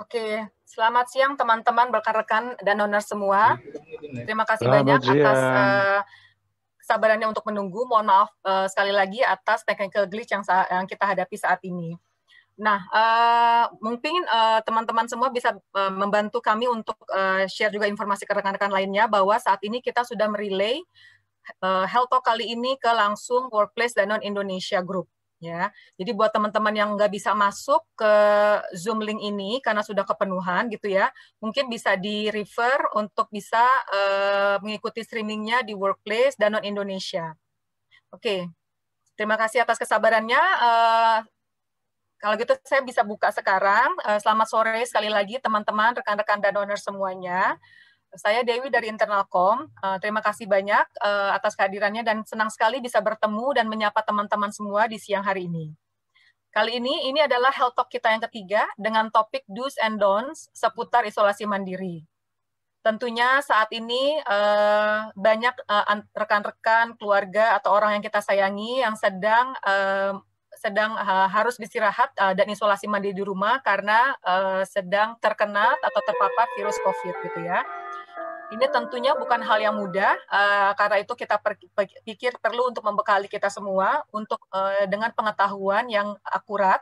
Oke, selamat siang teman-teman, rekan-rekan dan donor semua. Terima kasih Selamat banyak atas siang. kesabarannya untuk menunggu. Mohon maaf sekali lagi atas technical glitch yang kita hadapi saat ini. Nah, mungkin teman-teman semua bisa membantu kami untuk share juga informasi ke rekan-rekan lainnya bahwa saat ini kita sudah merelay Health Talk kali ini ke langsung Workplace Danone Indonesia Group. Ya, jadi buat teman-teman yang nggak bisa masuk ke Zoom link ini karena sudah kepenuhan gitu ya, mungkin bisa di refer untuk bisa mengikuti streamingnya di Workplace Danone Indonesia. Oke, terima kasih atas kesabarannya. Kalau gitu saya bisa buka sekarang. Selamat sore sekali lagi teman-teman, rekan-rekan dan donor semuanya. Saya Dewi dari Internalcom. Terima kasih banyak atas kehadirannya dan senang sekali bisa bertemu dan menyapa teman-teman semua di siang hari ini. Kali ini adalah Health Talk kita yang ketiga dengan topik Do's and Don'ts seputar isolasi mandiri. Tentunya saat ini banyak rekan-rekan, keluarga atau orang yang kita sayangi yang sedang harus istirahat dan isolasi mandiri di rumah karena sedang terkena atau terpapar virus COVID gitu ya. Ini tentunya bukan hal yang mudah, karena itu kita pikir perlu untuk membekali kita semua untuk dengan pengetahuan yang akurat,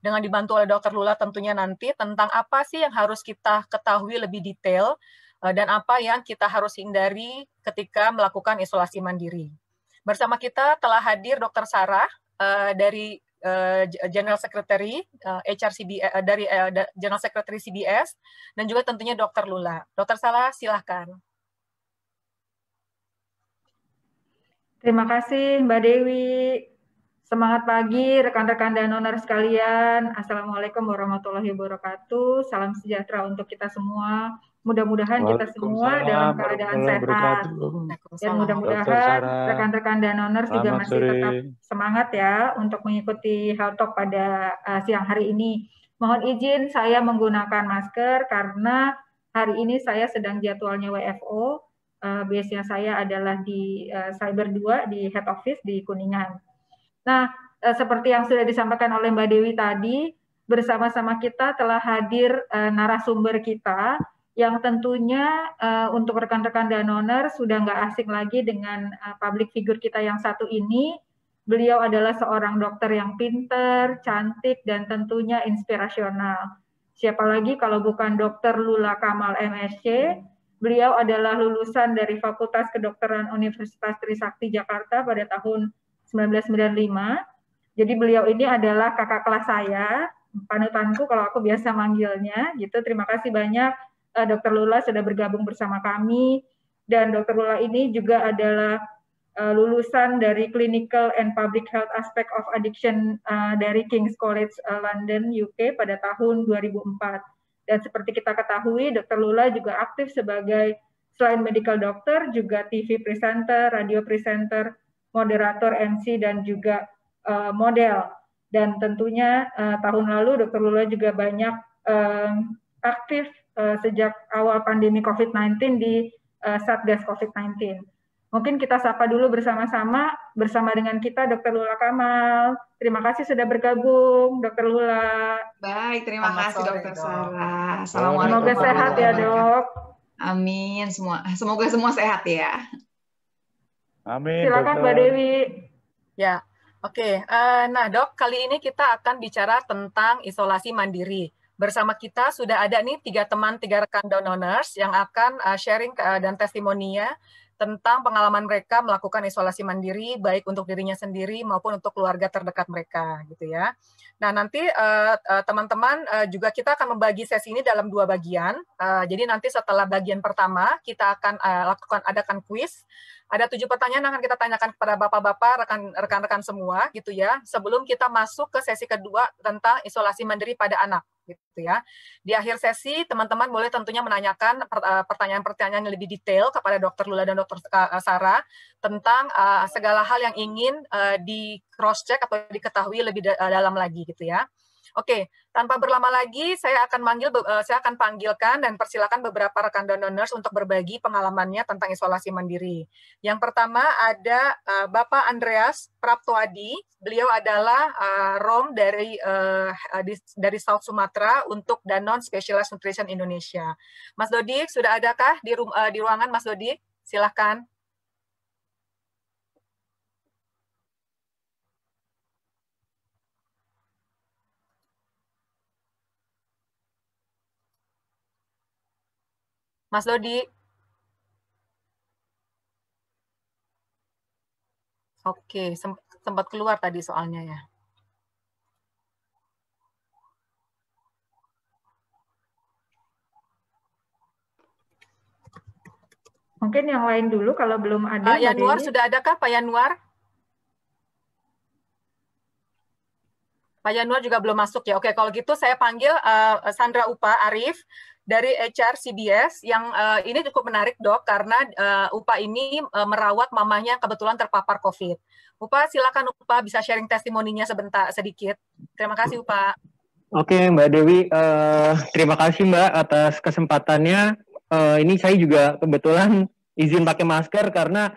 dengan dibantu oleh Dr. Lula tentunya nanti tentang apa sih yang harus kita ketahui lebih detail dan apa yang kita harus hindari ketika melakukan isolasi mandiri. Bersama kita telah hadir Dr. Sarah dari General Secretary dari General Secretary CBS dan juga tentunya Dr. Lula. Dr. Sarah, silahkan. Terima kasih Mbak Dewi. Semangat pagi rekan-rekan dan donor sekalian. Assalamualaikum warahmatullahi wabarakatuh. Salam sejahtera untuk kita semua. Mudah-mudahan kita semua dalam keadaan sehat. Dan mudah-mudahan rekan-rekan dan donor juga masih tetap semangat ya untuk mengikuti Health Talk pada siang hari ini. Mohon izin saya menggunakan masker karena hari ini saya sedang jadwalnya WFO. Base-nya saya adalah di Cyber 2 di Head Office di Kuningan. Nah, seperti yang sudah disampaikan oleh Mbak Dewi tadi, bersama-sama kita telah hadir narasumber kita yang tentunya untuk rekan-rekan Danoners sudah nggak asing lagi dengan public figure kita yang satu ini. Beliau adalah seorang dokter yang pinter, cantik, dan tentunya inspirasional. Siapa lagi kalau bukan Dr. Lula Kamal MSc. Beliau adalah lulusan dari Fakultas Kedokteran Universitas Trisakti Jakarta pada tahun 1995. Jadi beliau ini adalah kakak kelas saya, panutanku kalau aku biasa manggilnya gitu. Terima kasih banyak Dr. Lula sudah bergabung bersama kami, dan Dr. Lula ini juga adalah lulusan dari Clinical and Public Health Aspect of Addiction dari King's College London, UK pada tahun 2004. Dan seperti kita ketahui, Dr. Lula juga aktif sebagai selain medical doctor, juga TV presenter, radio presenter, moderator, MC, dan juga model. Dan tentunya tahun lalu Dr. Lula juga banyak aktif sejak awal pandemi COVID-19 di Satgas COVID-19. Mungkin kita sapa dulu bersama-sama bersama dengan kita Dr. Lula Kamal. Terima kasih sudah bergabung, Dr. Lula. Baik, terima kasih Dr. Sarah. Semoga sehat ya, Dok. Amin. Semoga semua sehat ya. Amin. Silakan Mbak Dewi. Ya, oke. Nah, Dok, kali ini kita akan bicara tentang isolasi mandiri. Bersama kita sudah ada nih 3 rekan donors yang akan sharing dan testimoninya tentang pengalaman mereka melakukan isolasi mandiri, baik untuk dirinya sendiri maupun untuk keluarga terdekat mereka, gitu ya. Nah, nanti teman-teman juga kita akan membagi sesi ini dalam 2 bagian. Jadi nanti setelah bagian pertama, kita akan adakan kuis. Ada 7 pertanyaan yang akan kita tanyakan kepada bapak-bapak, rekan-rekan semua, gitu ya. Sebelum kita masuk ke sesi kedua tentang isolasi mandiri pada anak, gitu ya. Di akhir sesi, teman-teman boleh tentunya menanyakan pertanyaan-pertanyaan yang lebih detail kepada Dr. Lula dan Dr. Sarah tentang segala hal yang ingin di cross check atau diketahui lebih dalam lagi, gitu ya. Oke, tanpa berlama lagi, saya akan panggilkan dan persilakan beberapa rekan donors untuk berbagi pengalamannya tentang isolasi mandiri. Yang pertama ada Bapak Andreas Praptoadi. Beliau adalah ROM dari South Sumatera untuk Danone Specialized Nutrition Indonesia. Mas Dodik, sudah adakah di ruangan Mas Dodik? Silakan. Mas Dodi. Oke, sempat keluar tadi soalnya ya. Mungkin yang lain dulu kalau belum ada. Pak Yanuar, sudah adakah Pak Yanuar? Pak Yanuar juga belum masuk ya. Oke, kalau gitu saya panggil Sandra Upa Arif dari HR CBS yang ini cukup menarik dok karena Upa ini merawat mamanya kebetulan terpapar COVID. Upa, silakan Upa bisa sharing testimoninya sedikit. Terima kasih Upa. Oke Mbak Dewi, terima kasih Mbak atas kesempatannya. Ini saya juga kebetulan izin pakai masker karena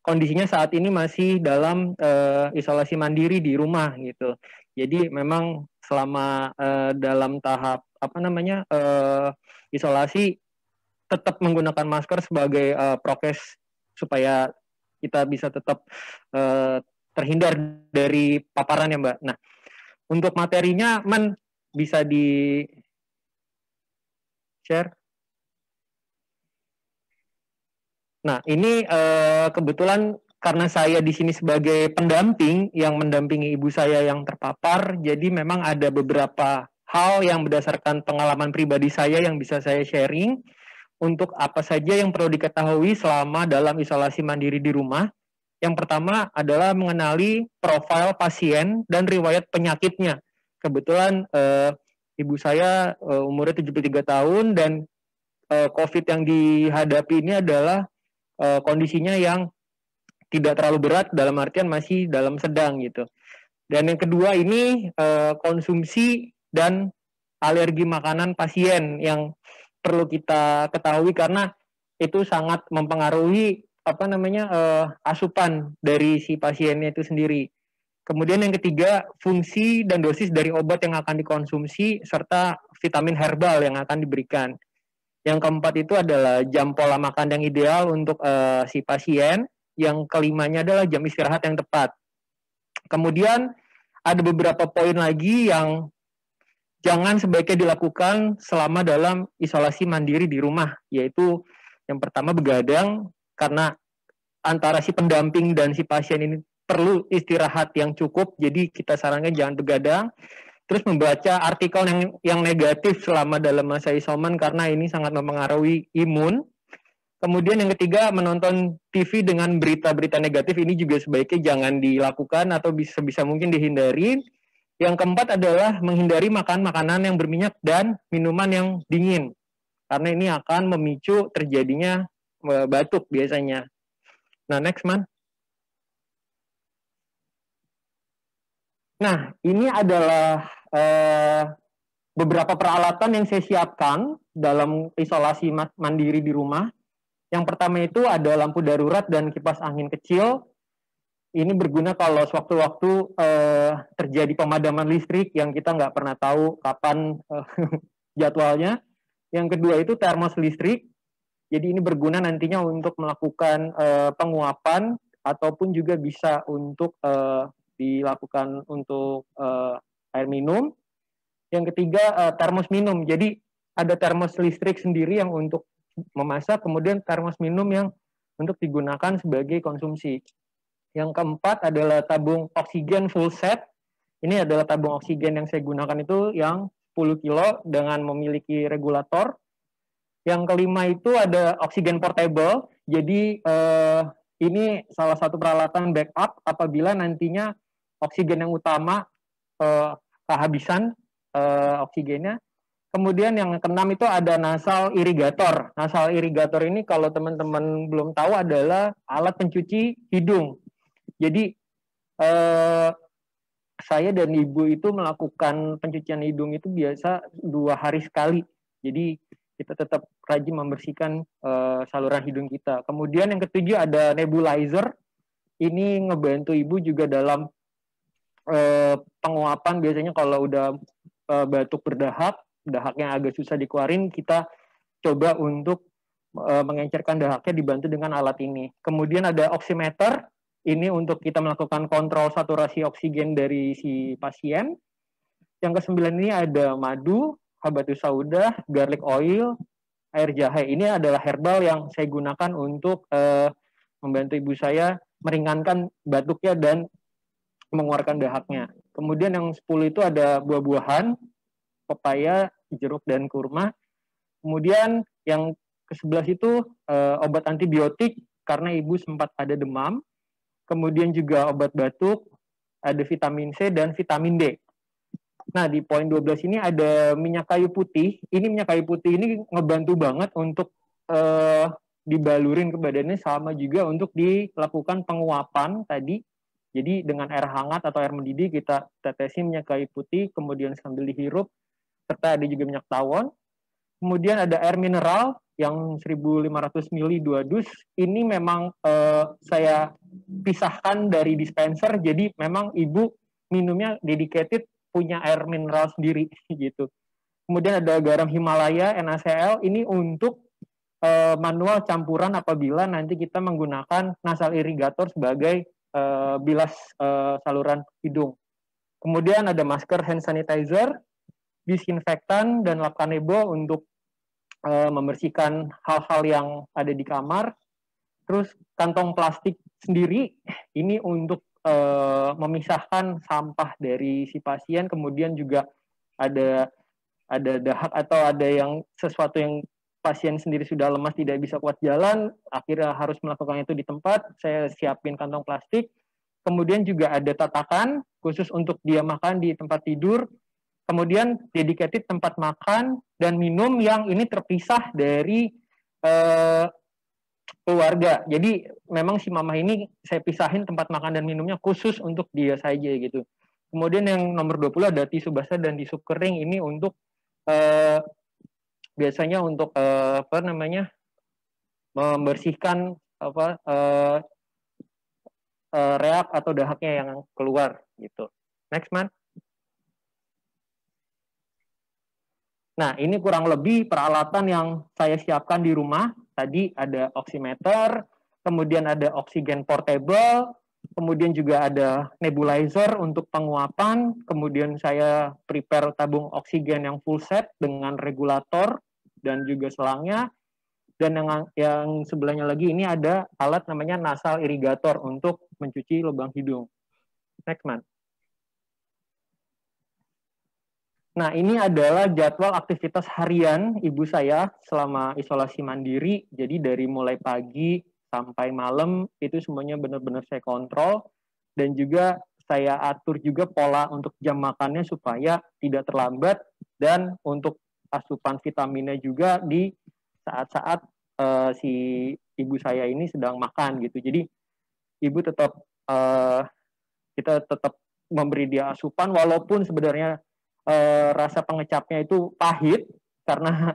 kondisinya saat ini masih dalam isolasi mandiri di rumah gitu. Jadi memang selama dalam tahap isolasi tetap menggunakan masker sebagai prokes supaya kita bisa tetap terhindar dari paparan ya Mbak. Nah, untuk materinya bisa di share. Nah, ini kebetulan karena saya di sini sebagai pendamping yang mendampingi ibu saya yang terpapar, jadi memang ada beberapa hal yang berdasarkan pengalaman pribadi saya yang bisa saya sharing untuk apa saja yang perlu diketahui selama dalam isolasi mandiri di rumah. Yang pertama adalah mengenali profil pasien dan riwayat penyakitnya. Kebetulan ibu saya umurnya 73 tahun dan COVID yang dihadapi ini adalah kondisinya yang tidak terlalu berat, dalam artian masih dalam sedang gitu. Dan yang kedua ini konsumsi dan alergi makanan pasien yang perlu kita ketahui karena itu sangat mempengaruhi asupan dari si pasiennya itu sendiri. Kemudian yang ketiga, fungsi dan dosis dari obat yang akan dikonsumsi serta vitamin herbal yang akan diberikan. Yang keempat itu adalah jam pola makan yang ideal untuk si pasien. Yang kelimanya adalah jam istirahat yang tepat. Kemudian ada beberapa poin lagi yang jangan sebaiknya dilakukan selama dalam isolasi mandiri di rumah, yaitu yang pertama begadang, karena antara si pendamping dan si pasien ini perlu istirahat yang cukup, jadi kita sarankan jangan begadang. Terus membaca artikel yang negatif selama dalam masa isoman karena ini sangat mempengaruhi imun. Kemudian yang ketiga, menonton TV dengan berita-berita negatif ini juga sebaiknya jangan dilakukan atau bisa mungkin dihindari. Yang keempat adalah menghindari makan makanan yang berminyak dan minuman yang dingin. Karena ini akan memicu terjadinya batuk biasanya. Nah, next, Man. Nah, ini adalah beberapa peralatan yang saya siapkan dalam isolasi mandiri di rumah. Yang pertama itu ada lampu darurat dan kipas angin kecil. Ini berguna kalau sewaktu-waktu terjadi pemadaman listrik yang kita nggak pernah tahu kapan jadwalnya. Yang kedua itu termos listrik. Jadi ini berguna nantinya untuk melakukan penguapan ataupun juga bisa untuk dilakukan untuk air minum. Yang ketiga termos minum. Jadi ada termos listrik sendiri yang untuk memasak, kemudian termos minum yang untuk digunakan sebagai konsumsi. Yang keempat adalah tabung oksigen full set. Ini adalah tabung oksigen yang saya gunakan itu yang 10 kilo dengan memiliki regulator. Yang kelima itu ada oksigen portable. Jadi ini salah satu peralatan backup apabila nantinya oksigen yang utama kehabisan oksigennya. Kemudian yang keenam itu ada nasal irigator. Nasal irigator ini kalau teman-teman belum tahu adalah alat pencuci hidung. Jadi saya dan ibu itu melakukan pencucian hidung itu biasa 2 hari sekali. Jadi kita tetap rajin membersihkan saluran hidung kita. Kemudian yang ketujuh ada nebulizer. Ini ngebantu ibu juga dalam penguapan. Biasanya kalau udah batuk berdahak, dahaknya agak susah dikeluarin, kita coba untuk mengencerkan dahaknya dibantu dengan alat ini. Kemudian ada oximeter. Ini untuk kita melakukan kontrol saturasi oksigen dari si pasien. Yang ke-9 ini ada madu, habatus sauda, garlic oil, air jahe. Ini adalah herbal yang saya gunakan untuk membantu ibu saya meringankan batuknya dan mengeluarkan dahaknya. Kemudian yang 10 itu ada buah-buahan, pepaya, jeruk, dan kurma. Kemudian yang ke-11 itu obat antibiotik karena ibu sempat ada demam. Kemudian juga obat batuk, ada vitamin C dan vitamin D. Nah, di poin 12 ini ada minyak kayu putih. Ini minyak kayu putih ini ngebantu banget untuk dibalurin ke badannya, sama juga untuk dilakukan penguapan tadi. Jadi dengan air hangat atau air mendidih kita tetesin minyak kayu putih, kemudian sambil dihirup, serta ada juga minyak tawon. Kemudian ada air mineral yang 1.500 ml 2 dus. Ini memang saya pisahkan dari dispenser, jadi memang ibu minumnya dedicated, punya air mineral sendiri gitu. Kemudian ada garam Himalaya NaCl, ini untuk manual campuran apabila nanti kita menggunakan nasal irrigator sebagai bilas saluran hidung. Kemudian ada masker hand sanitizer, disinfektan, dan lap kanebo untuk membersihkan hal-hal yang ada di kamar. Terus kantong plastik sendiri, ini untuk memisahkan sampah dari si pasien. Kemudian juga ada dahak atau ada yang sesuatu yang pasien sendiri sudah lemas, tidak bisa kuat jalan, akhirnya harus melakukan itu di tempat. Saya siapin kantong plastik. Kemudian juga ada tatakan khusus untuk dia makan di tempat tidur. Kemudian dedicated tempat makan dan minum yang ini terpisah dari keluarga. Jadi memang si mama ini saya pisahin tempat makan dan minumnya khusus untuk dia saja gitu. Kemudian yang nomor 20 ada tisu basah dan tisu kering. Ini untuk biasanya untuk membersihkan reak atau dahaknya yang keluar gitu. Next, man. Nah, ini kurang lebih peralatan yang saya siapkan di rumah. Tadi ada oximeter, kemudian ada oksigen portable, kemudian juga ada nebulizer untuk penguapan, kemudian saya prepare tabung oksigen yang full set dengan regulator dan juga selangnya, dan yang sebelahnya lagi ini ada alat namanya nasal irrigator untuk mencuci lubang hidung. Next, man. Nah, ini adalah jadwal aktivitas harian ibu saya selama isolasi mandiri. Jadi dari mulai pagi sampai malam itu semuanya benar-benar saya kontrol. Dan juga saya atur juga pola untuk jam makannya supaya tidak terlambat. Dan untuk asupan vitaminnya juga di saat-saat si ibu saya ini sedang makan gitu. Jadi ibu tetap, kita tetap memberi dia asupan walaupun sebenarnya rasa pengecapnya itu pahit karena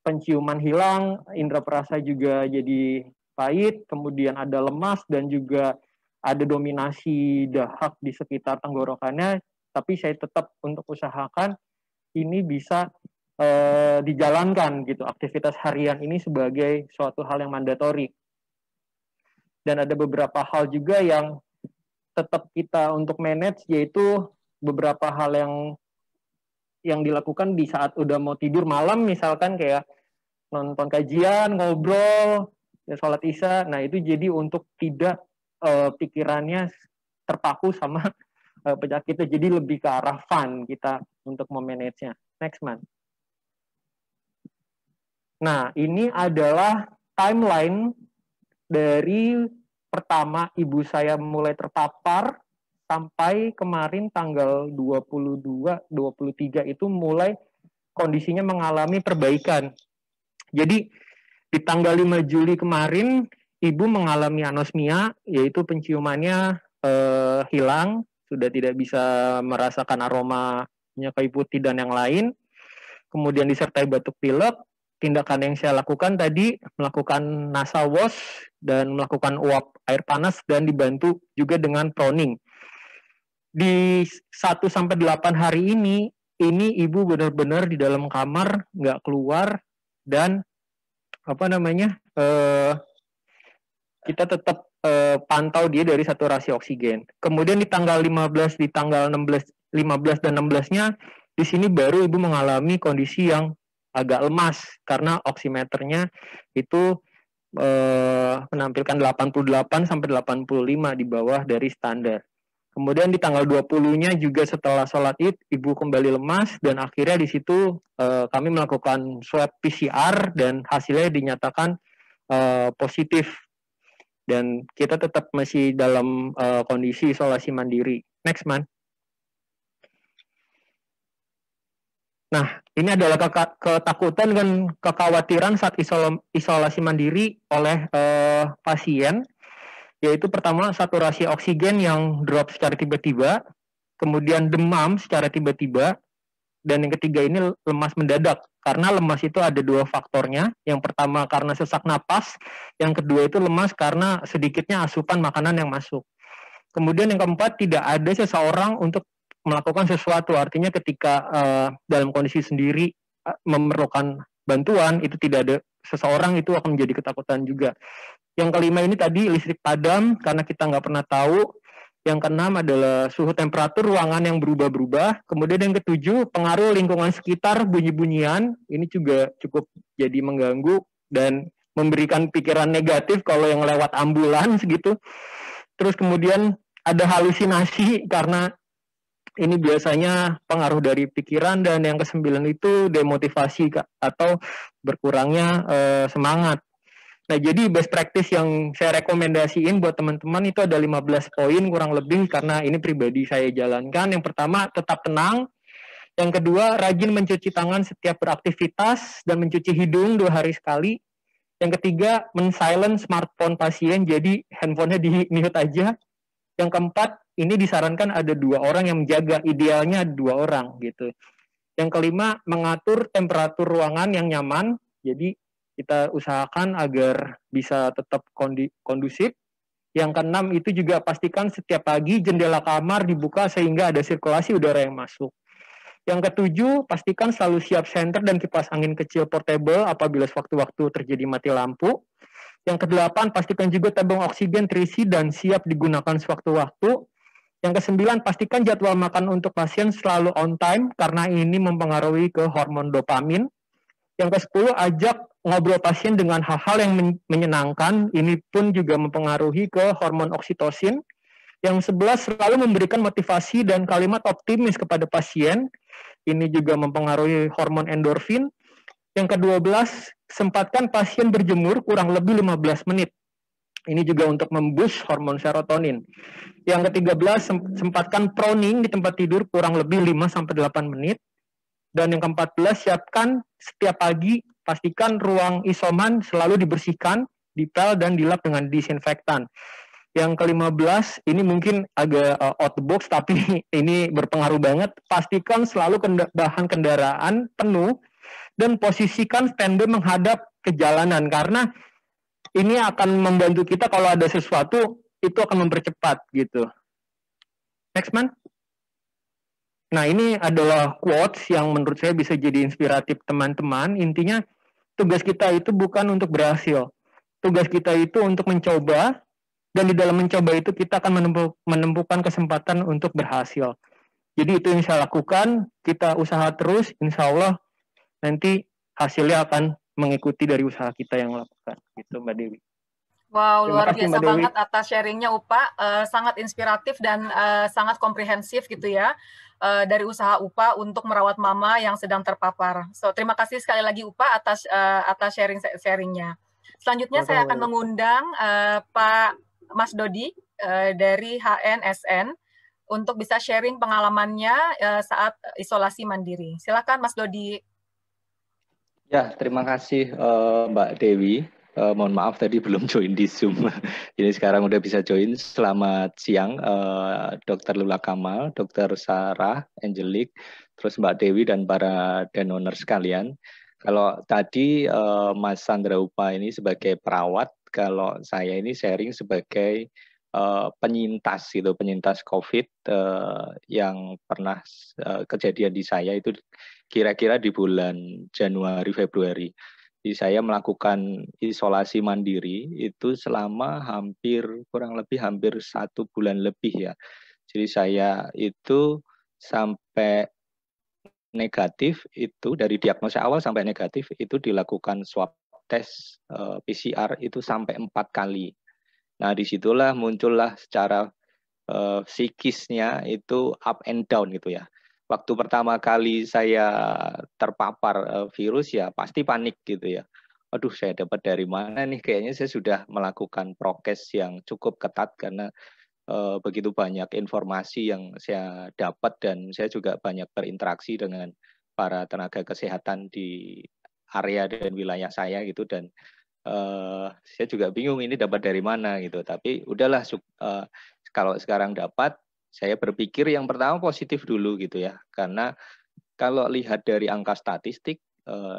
penciuman hilang, indera perasa juga jadi pahit, kemudian ada lemas dan juga ada dominasi dahak di sekitar tenggorokannya, tapi saya tetap untuk usahakan ini bisa dijalankan gitu, aktivitas harian ini sebagai suatu hal yang mandatori. Dan ada beberapa hal juga yang tetap kita untuk manage, yaitu beberapa hal yang dilakukan di saat udah mau tidur malam, misalkan kayak nonton kajian, ngobrol, ya sholat isya. Nah itu jadi untuk tidak pikirannya terpaku sama penyakitnya, jadi lebih ke arah fun kita untuk memanage-nya. Next, man. Nah ini adalah timeline dari pertama ibu saya mulai terpapar sampai kemarin tanggal 22-23 itu mulai kondisinya mengalami perbaikan. Jadi di tanggal 5 Juli kemarin ibu mengalami anosmia, yaitu penciumannya hilang, sudah tidak bisa merasakan aromanya kayu putih dan yang lain. Kemudian disertai batuk pilek. Tindakan yang saya lakukan tadi melakukan nasal wash dan melakukan uap air panas dan dibantu juga dengan proning. Di 1-8 hari ini ibu benar-benar di dalam kamar, nggak keluar, dan kita tetap pantau dia dari saturasi oksigen. Kemudian di tanggal 15, di tanggal 15 dan 16-nya, di sini baru ibu mengalami kondisi yang agak lemas karena oximeternya itu menampilkan 88 sampai 85 di bawah dari standar. Kemudian di tanggal 20-nya juga setelah sholat Id, ibu kembali lemas dan akhirnya di situ kami melakukan swab PCR dan hasilnya dinyatakan positif. Dan kita tetap masih dalam kondisi isolasi mandiri. Next, Man. Nah, ini adalah ketakutan dan kekhawatiran saat isolasi mandiri oleh pasien, yaitu pertama saturasi oksigen yang drop secara tiba-tiba, kemudian demam secara tiba-tiba, dan yang ketiga ini lemas mendadak. Karena lemas itu ada 2 faktornya. Yang pertama karena sesak napas, yang kedua itu lemas karena sedikitnya asupan makanan yang masuk. Kemudian yang keempat, tidak ada seseorang untuk melakukan sesuatu, artinya ketika dalam kondisi sendiri memerlukan bantuan, itu tidak ada seseorang, itu akan menjadi ketakutan juga. Yang kelima ini tadi listrik padam, karena kita nggak pernah tahu. Yang keenam adalah suhu temperatur ruangan yang berubah-berubah. Kemudian yang ketujuh, pengaruh lingkungan sekitar, bunyi-bunyian, ini juga cukup jadi mengganggu dan memberikan pikiran negatif kalau yang lewat ambulans gitu. Terus kemudian ada halusinasi karena ini biasanya pengaruh dari pikiran, dan yang ke-9 itu demotivasi atau berkurangnya semangat. Nah, jadi best practice yang saya rekomendasiin buat teman-teman itu ada 15 poin kurang lebih karena ini pribadi saya jalankan. Yang pertama, tetap tenang. Yang kedua, rajin mencuci tangan setiap beraktivitas dan mencuci hidung 2 hari sekali. Yang ketiga, men-silent smartphone pasien, jadi handphonenya di-mute aja. Yang keempat, ini disarankan ada 2 orang yang menjaga, idealnya 2 orang gitu. Yang kelima, mengatur temperatur ruangan yang nyaman, jadi kita usahakan agar bisa tetap kondusif. Yang keenam itu juga pastikan setiap pagi jendela kamar dibuka sehingga ada sirkulasi udara yang masuk. Yang ketujuh, pastikan selalu siap senter dan kipas angin kecil portable apabila sewaktu-waktu terjadi mati lampu. Yang kedelapan, pastikan juga tabung oksigen terisi dan siap digunakan sewaktu-waktu. Yang kesembilan, pastikan jadwal makan untuk pasien selalu on time karena ini mempengaruhi ke hormon dopamin. Yang ke-10, ajak ngobrol pasien dengan hal-hal yang menyenangkan, ini pun juga mempengaruhi ke hormon oksitosin. Yang 11, selalu memberikan motivasi dan kalimat optimis kepada pasien, ini juga mempengaruhi hormon endorfin. Yang ke-12, sempatkan pasien berjemur kurang lebih 15 menit. Ini juga untuk memboost hormon serotonin. Yang ke-13, sempatkan proning di tempat tidur kurang lebih 5-8 menit. Dan yang ke-14, siapkan setiap pagi, pastikan ruang isoman selalu dibersihkan, dipel, dan dilap dengan disinfektan. Yang ke-15, ini mungkin agak out the box, tapi ini berpengaruh banget. Pastikan selalu bahan kendaraan penuh, dan posisikan standby menghadap ke jalanan, karena ini akan membantu kita kalau ada sesuatu, itu akan mempercepat gitu. Next, Man. Nah, ini adalah quotes yang menurut saya bisa jadi inspiratif teman-teman. Intinya, tugas kita itu bukan untuk berhasil. Tugas kita itu untuk mencoba, dan di dalam mencoba itu kita akan menemukan kesempatan untuk berhasil. Jadi itu yang saya lakukan, kita usaha terus, insya Allah nanti hasilnya akan mengikuti dari usaha kita yang lakukan. Gitu, Mbak Dewi. Wow, luar biasa banget atas sharingnya UPA, sangat inspiratif dan sangat komprehensif gitu ya, dari usaha UPA untuk merawat mama yang sedang terpapar. So, terima kasih sekali lagi UPA atas sharingnya. Selanjutnya saya akan mengundang Pak Mas Dodi dari HNSN untuk bisa sharing pengalamannya saat isolasi mandiri. Silakan Mas Dodi. Ya, terima kasih Mbak Dewi. Mohon maaf tadi belum join di Zoom. Jadi sekarang udah bisa join. Selamat siang, Dr. Lula Kamal, Dr. Sarah, Angelique, terus Mbak Dewi dan para donor sekalian. Kalau tadi Mas Sandra Upa ini sebagai perawat, kalau saya ini sharing sebagai penyintas gitu, penyintas COVID yang pernah kejadian di saya itu kira-kira di bulan Januari Februari. Jadi saya melakukan isolasi mandiri itu selama kurang lebih hampir 1 bulan lebih ya. Jadi saya itu sampai negatif itu dari diagnosa awal sampai negatif itu dilakukan swab tes PCR itu sampai 4 kali. Nah disitulah muncullah secara psikisnya itu up and down gitu ya. Waktu pertama kali saya terpapar virus ya pasti panik gitu ya. Aduh saya dapat dari mana nih? Kayaknya saya sudah melakukan prokes yang cukup ketat karena begitu banyak informasi yang saya dapat dan saya juga banyak berinteraksi dengan para tenaga kesehatan di area dan wilayah saya gitu dan saya juga bingung ini dapat dari mana gitu. Tapi udahlah kalau sekarang dapat, saya berpikir yang pertama positif dulu gitu ya. Karena kalau lihat dari angka statistik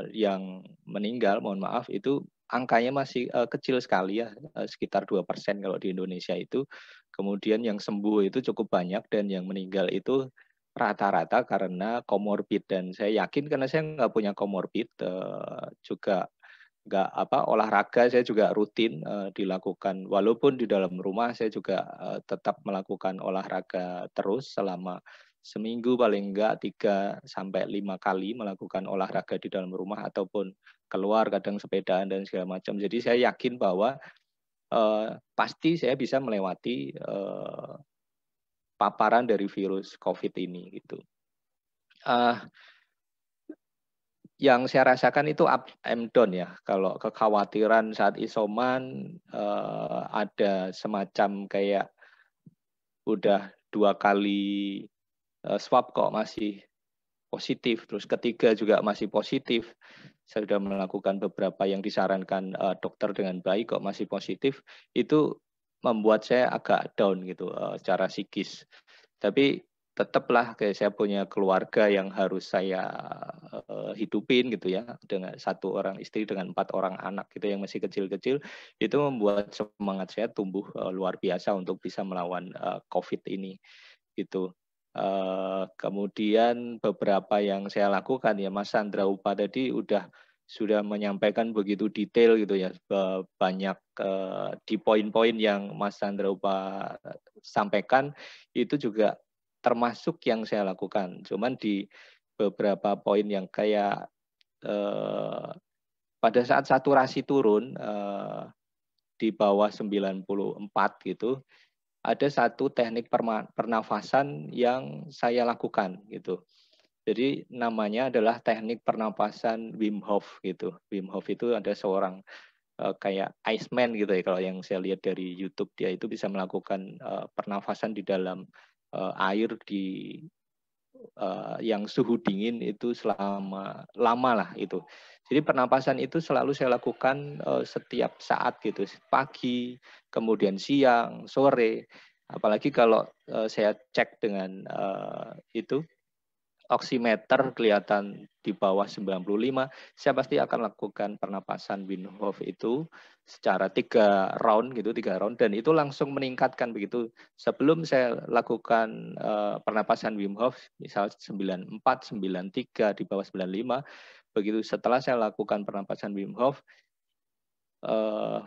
yang meninggal, mohon maaf, itu angkanya masih kecil sekali ya, sekitar 2% kalau di Indonesia itu. Kemudian yang sembuh itu cukup banyak dan yang meninggal itu rata-rata karena komorbid. Dan saya yakin karena saya nggak punya komorbid, juga olahraga saya juga rutin dilakukan walaupun di dalam rumah saya juga tetap melakukan olahraga terus selama seminggu paling enggak 3 sampai 5 kali melakukan olahraga di dalam rumah ataupun keluar kadang sepedaan dan segala macam. Jadi saya yakin bahwa pasti saya bisa melewati paparan dari virus COVID ini gitu. Yang saya rasakan itu up and down ya. Kalau kekhawatiran saat isoman ada semacam kayak udah 2 kali swab kok masih positif, terus ketiga juga masih positif. Saya sudah melakukan beberapa yang disarankan dokter dengan baik kok masih positif. Itu membuat saya agak down gitu secara psikis. Tapi tetaplah kayak saya punya keluarga yang harus saya hidupin gitu ya, dengan 1 orang istri dengan 4 orang anak gitu yang masih kecil-kecil, itu membuat semangat saya tumbuh luar biasa untuk bisa melawan COVID ini gitu. Kemudian beberapa yang saya lakukan ya, Mas Sandra Upa tadi sudah menyampaikan begitu detail gitu ya, banyak di poin-poin yang Mas Sandra Upa sampaikan itu juga termasuk yang saya lakukan. Cuman di beberapa poin yang kayak pada saat saturasi turun di bawah 94 gitu, ada satu teknik pernafasan yang saya lakukan gitu. Jadi namanya adalah teknik pernapasan Wim Hof gitu. Wim Hof itu ada seorang kayak Iceman gitu ya, kalau yang saya lihat dari YouTube, dia itu bisa melakukan pernafasan di dalam air di yang suhu dingin itu selama lama lah itu. Jadi pernapasan itu selalu saya lakukan setiap saat gitu, pagi, kemudian siang, sore. Apalagi kalau saya cek dengan itu oximeter kelihatan di bawah 95, saya pasti akan lakukan pernapasan Wim Hof itu secara 3 round gitu, 3 round, dan itu langsung meningkatkan begitu. Sebelum saya lakukan pernapasan Wim Hof, misal 94, 93 di bawah 95, begitu setelah saya lakukan pernapasan Wim Hof,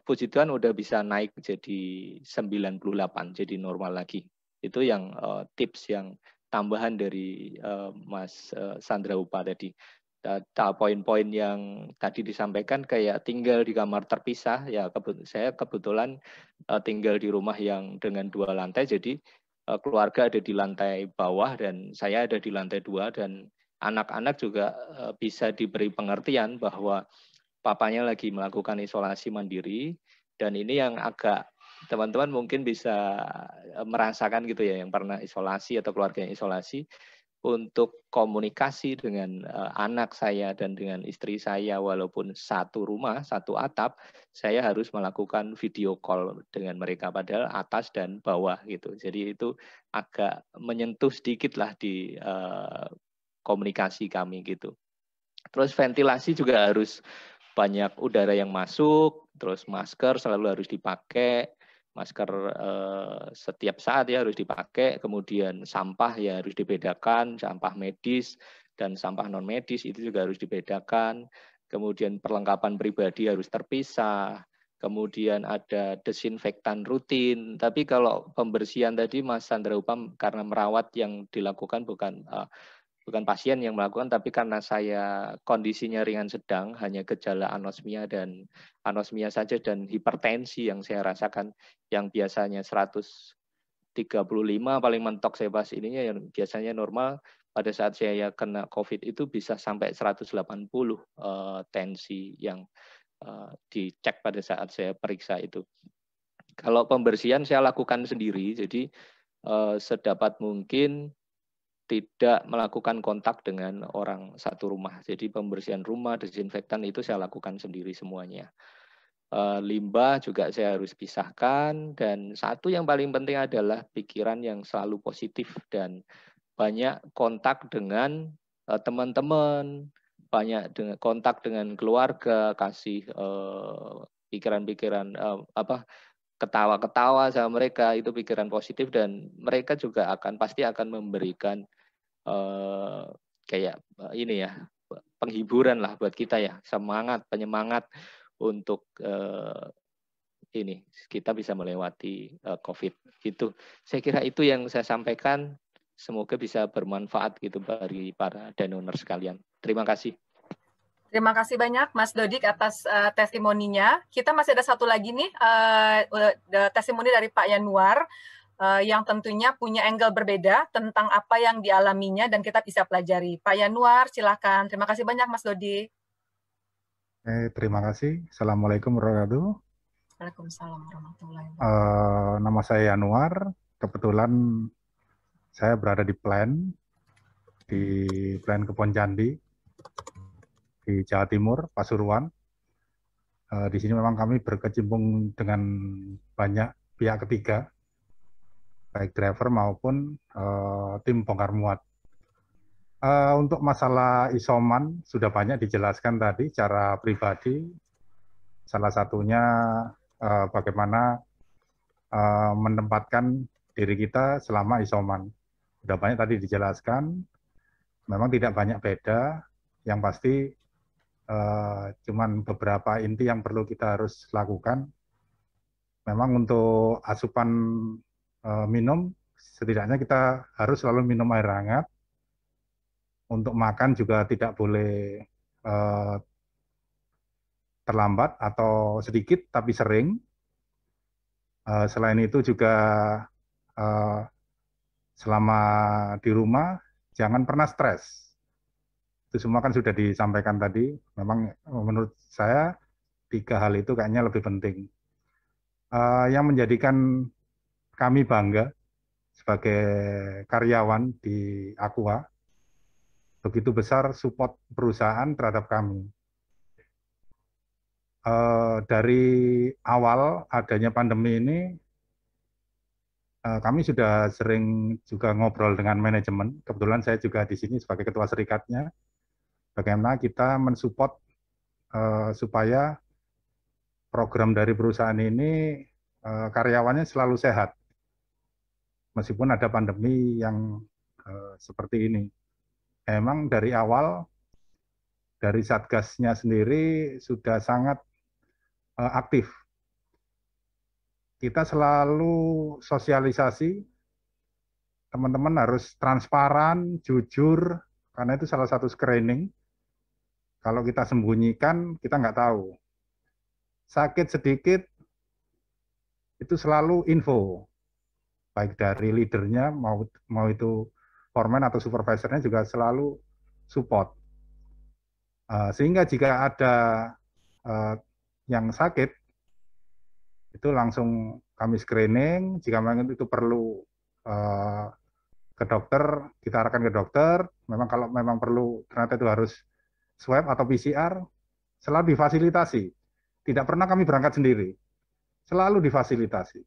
puji Tuhan udah bisa naik jadi 98, jadi normal lagi. Itu yang tips yang tambahan dari Mas Sandra Upa tadi. Poin-poin yang tadi disampaikan kayak tinggal di kamar terpisah, ya saya kebetulan tinggal di rumah yang dengan 2 lantai, jadi keluarga ada di lantai bawah dan saya ada di lantai 2, dan anak-anak juga bisa diberi pengertian bahwa papanya lagi melakukan isolasi mandiri, dan ini yang agak teman-teman mungkin bisa merasakan gitu ya, yang pernah isolasi atau keluarga yang isolasi, untuk komunikasi dengan anak saya dan dengan istri saya walaupun satu rumah, satu atap, saya harus melakukan video call dengan mereka padahal atas dan bawah gitu. Jadi itu agak menyentuh sedikit lah di komunikasi kami gitu. Terus ventilasi juga harus banyak udara yang masuk, terus masker selalu harus dipakai. Masker setiap saat ya harus dipakai, kemudian sampah ya harus dibedakan, sampah medis dan sampah non medis itu juga harus dibedakan, kemudian perlengkapan pribadi harus terpisah, kemudian ada desinfektan rutin. Tapi kalau pembersihan tadi Mas Sandra Upam karena merawat yang dilakukan bukan pasien yang melakukan, tapi karena saya kondisinya ringan sedang, hanya gejala anosmia saja dan hipertensi yang saya rasakan, yang biasanya 135 paling mentok saya pas ininya, yang biasanya normal, pada saat saya kena COVID itu bisa sampai 180 tensi yang dicek pada saat saya periksa itu. Kalau pembersihan saya lakukan sendiri, jadi sedapat mungkin tidak melakukan kontak dengan orang satu rumah. Jadi pembersihan rumah, desinfektan itu saya lakukan sendiri semuanya. Limbah juga saya harus pisahkan. Dan satu yang paling penting adalah pikiran yang selalu positif dan banyak kontak dengan teman-teman, banyak kontak dengan keluarga, kasih pikiran-pikiran ketawa-ketawa sama mereka, itu pikiran positif dan mereka juga pasti akan memberikan kayak ini ya, penghiburan lah buat kita ya, penyemangat untuk ini kita bisa melewati COVID gitu. Saya kira itu yang saya sampaikan, semoga bisa bermanfaat gitu bagi para donor sekalian. Terima kasih. Terima kasih banyak Mas Dodik atas testimoninya. Kita masih ada satu lagi nih, testimoni dari Pak Yanuar, yang tentunya punya angle berbeda tentang apa yang dialaminya dan kita bisa pelajari. Pak Yanuar, silakan. Terima kasih banyak Mas Dodik. Terima kasih. Assalamualaikum warahmatullahi wabarakatuh. Waalaikumsalam warahmatullahi wabarakatuh. Nama saya Yanuar. Kebetulan saya berada di Plan Kebon Candi di Jawa Timur, Pasuruan. Di sini memang kami berkecimpung dengan banyak pihak ketiga, baik driver maupun tim bongkar muat. Untuk masalah isoman sudah banyak dijelaskan tadi secara pribadi. Salah satunya bagaimana menempatkan diri kita selama isoman. Sudah banyak tadi dijelaskan. Memang tidak banyak beda. Yang pasti cuman beberapa inti yang perlu kita harus lakukan. Memang untuk asupan minum, setidaknya kita harus selalu minum air hangat. Untuk makan juga tidak boleh terlambat atau sedikit, tapi sering. Selain itu juga selama di rumah, jangan pernah stres. Itu semua kan sudah disampaikan tadi. Memang menurut saya 3 hal itu kayaknya lebih penting. Yang menjadikan kami bangga sebagai karyawan di Aqua, begitu besar support perusahaan terhadap kami. Dari awal adanya pandemi ini, kami sudah sering juga ngobrol dengan manajemen. Kebetulan saya juga di sini sebagai ketua serikatnya. Bagaimana kita mensupport supaya program dari perusahaan ini karyawannya selalu sehat. Meskipun ada pandemi yang seperti ini. Memang dari awal, dari Satgasnya sendiri sudah sangat aktif. Kita selalu sosialisasi, teman-teman harus transparan, jujur, karena itu salah satu screening. Kalau kita sembunyikan, kita nggak tahu. Sakit sedikit, itu selalu info. Baik dari leadernya, mau itu foreman atau supervisornya juga selalu support. Sehingga jika ada yang sakit, itu langsung kami screening, jika memang itu perlu ke dokter, kita arahkan ke dokter. Memang kalau memang perlu ternyata itu harus swab atau PCR, selalu difasilitasi. Tidak pernah kami berangkat sendiri, selalu difasilitasi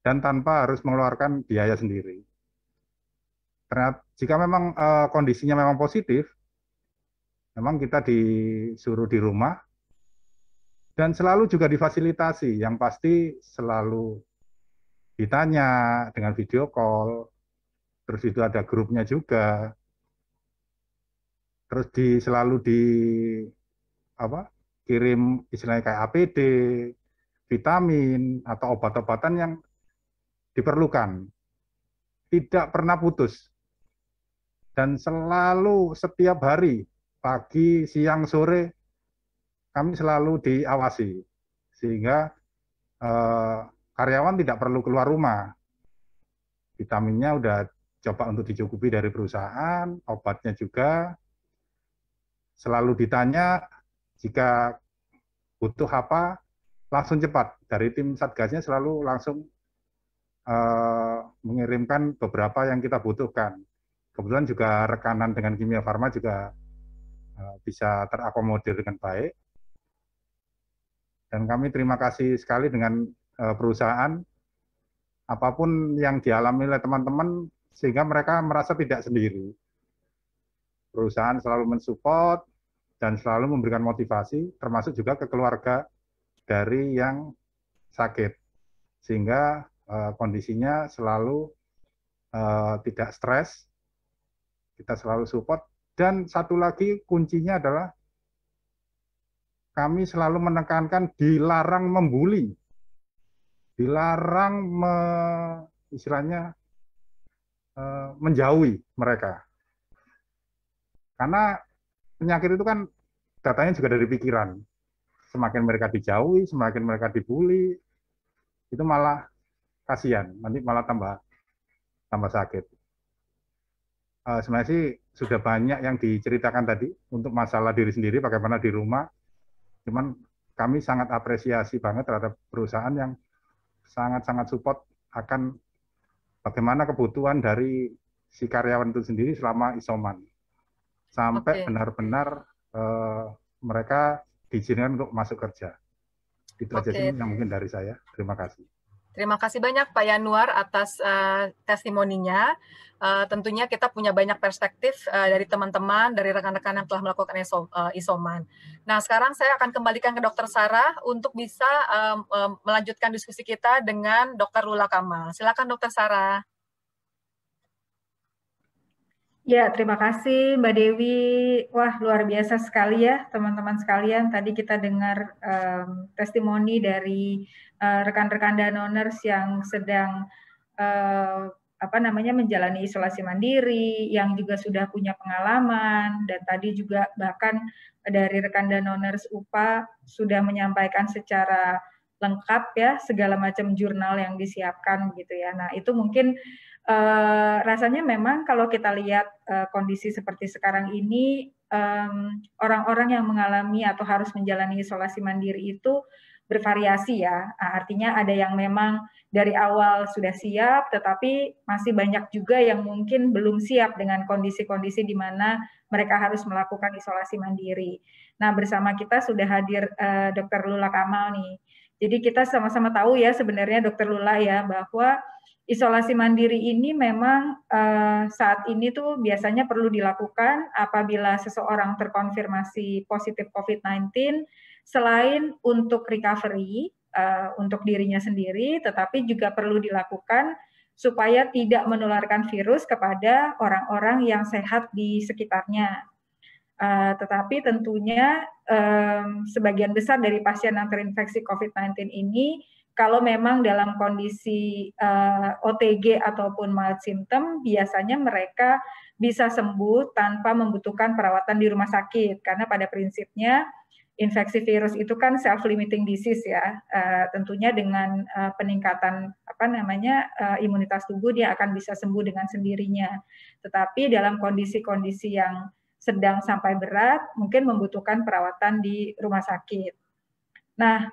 dan tanpa harus mengeluarkan biaya sendiri. Ternyata jika memang kondisinya memang positif, memang kita disuruh di rumah dan selalu juga difasilitasi. Yang pasti selalu ditanya dengan video call, terus itu ada grupnya juga, terus selalu kirim istilahnya kayak APD, vitamin atau obat-obatan yang diperlukan, tidak pernah putus dan selalu setiap hari pagi, siang, sore kami selalu diawasi sehingga karyawan tidak perlu keluar rumah. Vitaminnya udah coba untuk dicukupi dari perusahaan, obatnya juga selalu ditanya jika butuh apa langsung cepat. Dari tim Satgasnya selalu langsung mengirimkan beberapa yang kita butuhkan. Kebetulan juga rekanan dengan Kimia Farma juga bisa terakomodir dengan baik. Dan kami terima kasih sekali dengan perusahaan, apapun yang dialami oleh teman-teman, sehingga mereka merasa tidak sendiri. Perusahaan selalu mensupport dan selalu memberikan motivasi, termasuk juga ke keluarga dari yang sakit, sehingga kondisinya selalu tidak stres, kita selalu support. Dan satu lagi kuncinya adalah kami selalu menekankan dilarang membuli, dilarang istilahnya menjauhi mereka. Karena penyakit itu kan datanya juga dari pikiran. Semakin mereka dijauhi, semakin mereka dibully, itu malah kasihan, nanti malah tambah sakit. Sebenarnya sih sudah banyak yang diceritakan tadi untuk masalah diri sendiri, bagaimana di rumah. Cuman kami sangat apresiasi banget terhadap perusahaan yang sangat-sangat support akan bagaimana kebutuhan dari si karyawan itu sendiri selama isoman. Sampai benar-benar mereka diizinkan untuk masuk kerja. Itu aja sih yang mungkin dari saya. Terima kasih. Terima kasih banyak Pak Yanuar atas testimoninya. Tentunya kita punya banyak perspektif dari teman-teman, dari rekan-rekan yang telah melakukan isoman. Nah, sekarang saya akan kembalikan ke Dr. Sarah untuk bisa melanjutkan diskusi kita dengan Dr. Lula Kamal. Silakan Dr. Sarah. Ya, terima kasih Mbak Dewi. Wah, luar biasa sekali ya teman-teman sekalian. Tadi kita dengar testimoni dari rekan-rekan Danoners yang sedang menjalani isolasi mandiri, yang juga sudah punya pengalaman, dan tadi juga bahkan dari rekan Danoners UPA sudah menyampaikan secara lengkap ya segala macam jurnal yang disiapkan gitu ya. Nah, itu mungkin rasanya memang kalau kita lihat kondisi seperti sekarang ini, orang-orang yang mengalami atau harus menjalani isolasi mandiri itu bervariasi ya. Artinya ada yang memang dari awal sudah siap, tetapi masih banyak juga yang mungkin belum siap dengan kondisi-kondisi di mana mereka harus melakukan isolasi mandiri. Nah, bersama kita sudah hadir Dr. Lula Kamal nih. Jadi kita sama-sama tahu ya sebenarnya Dr. Lula ya bahwa isolasi mandiri ini memang saat ini tuh biasanya perlu dilakukan apabila seseorang terkonfirmasi positif COVID-19 selain untuk recovery untuk dirinya sendiri, tetapi juga perlu dilakukan supaya tidak menularkan virus kepada orang-orang yang sehat di sekitarnya. Tetapi tentunya sebagian besar dari pasien yang terinfeksi COVID-19 ini kalau memang dalam kondisi OTG ataupun mild symptom, biasanya mereka bisa sembuh tanpa membutuhkan perawatan di rumah sakit. Karena pada prinsipnya infeksi virus itu kan self-limiting disease ya. Tentunya dengan peningkatan imunitas tubuh dia akan bisa sembuh dengan sendirinya. Tetapi dalam kondisi-kondisi yang sedang sampai berat, mungkin membutuhkan perawatan di rumah sakit. Nah,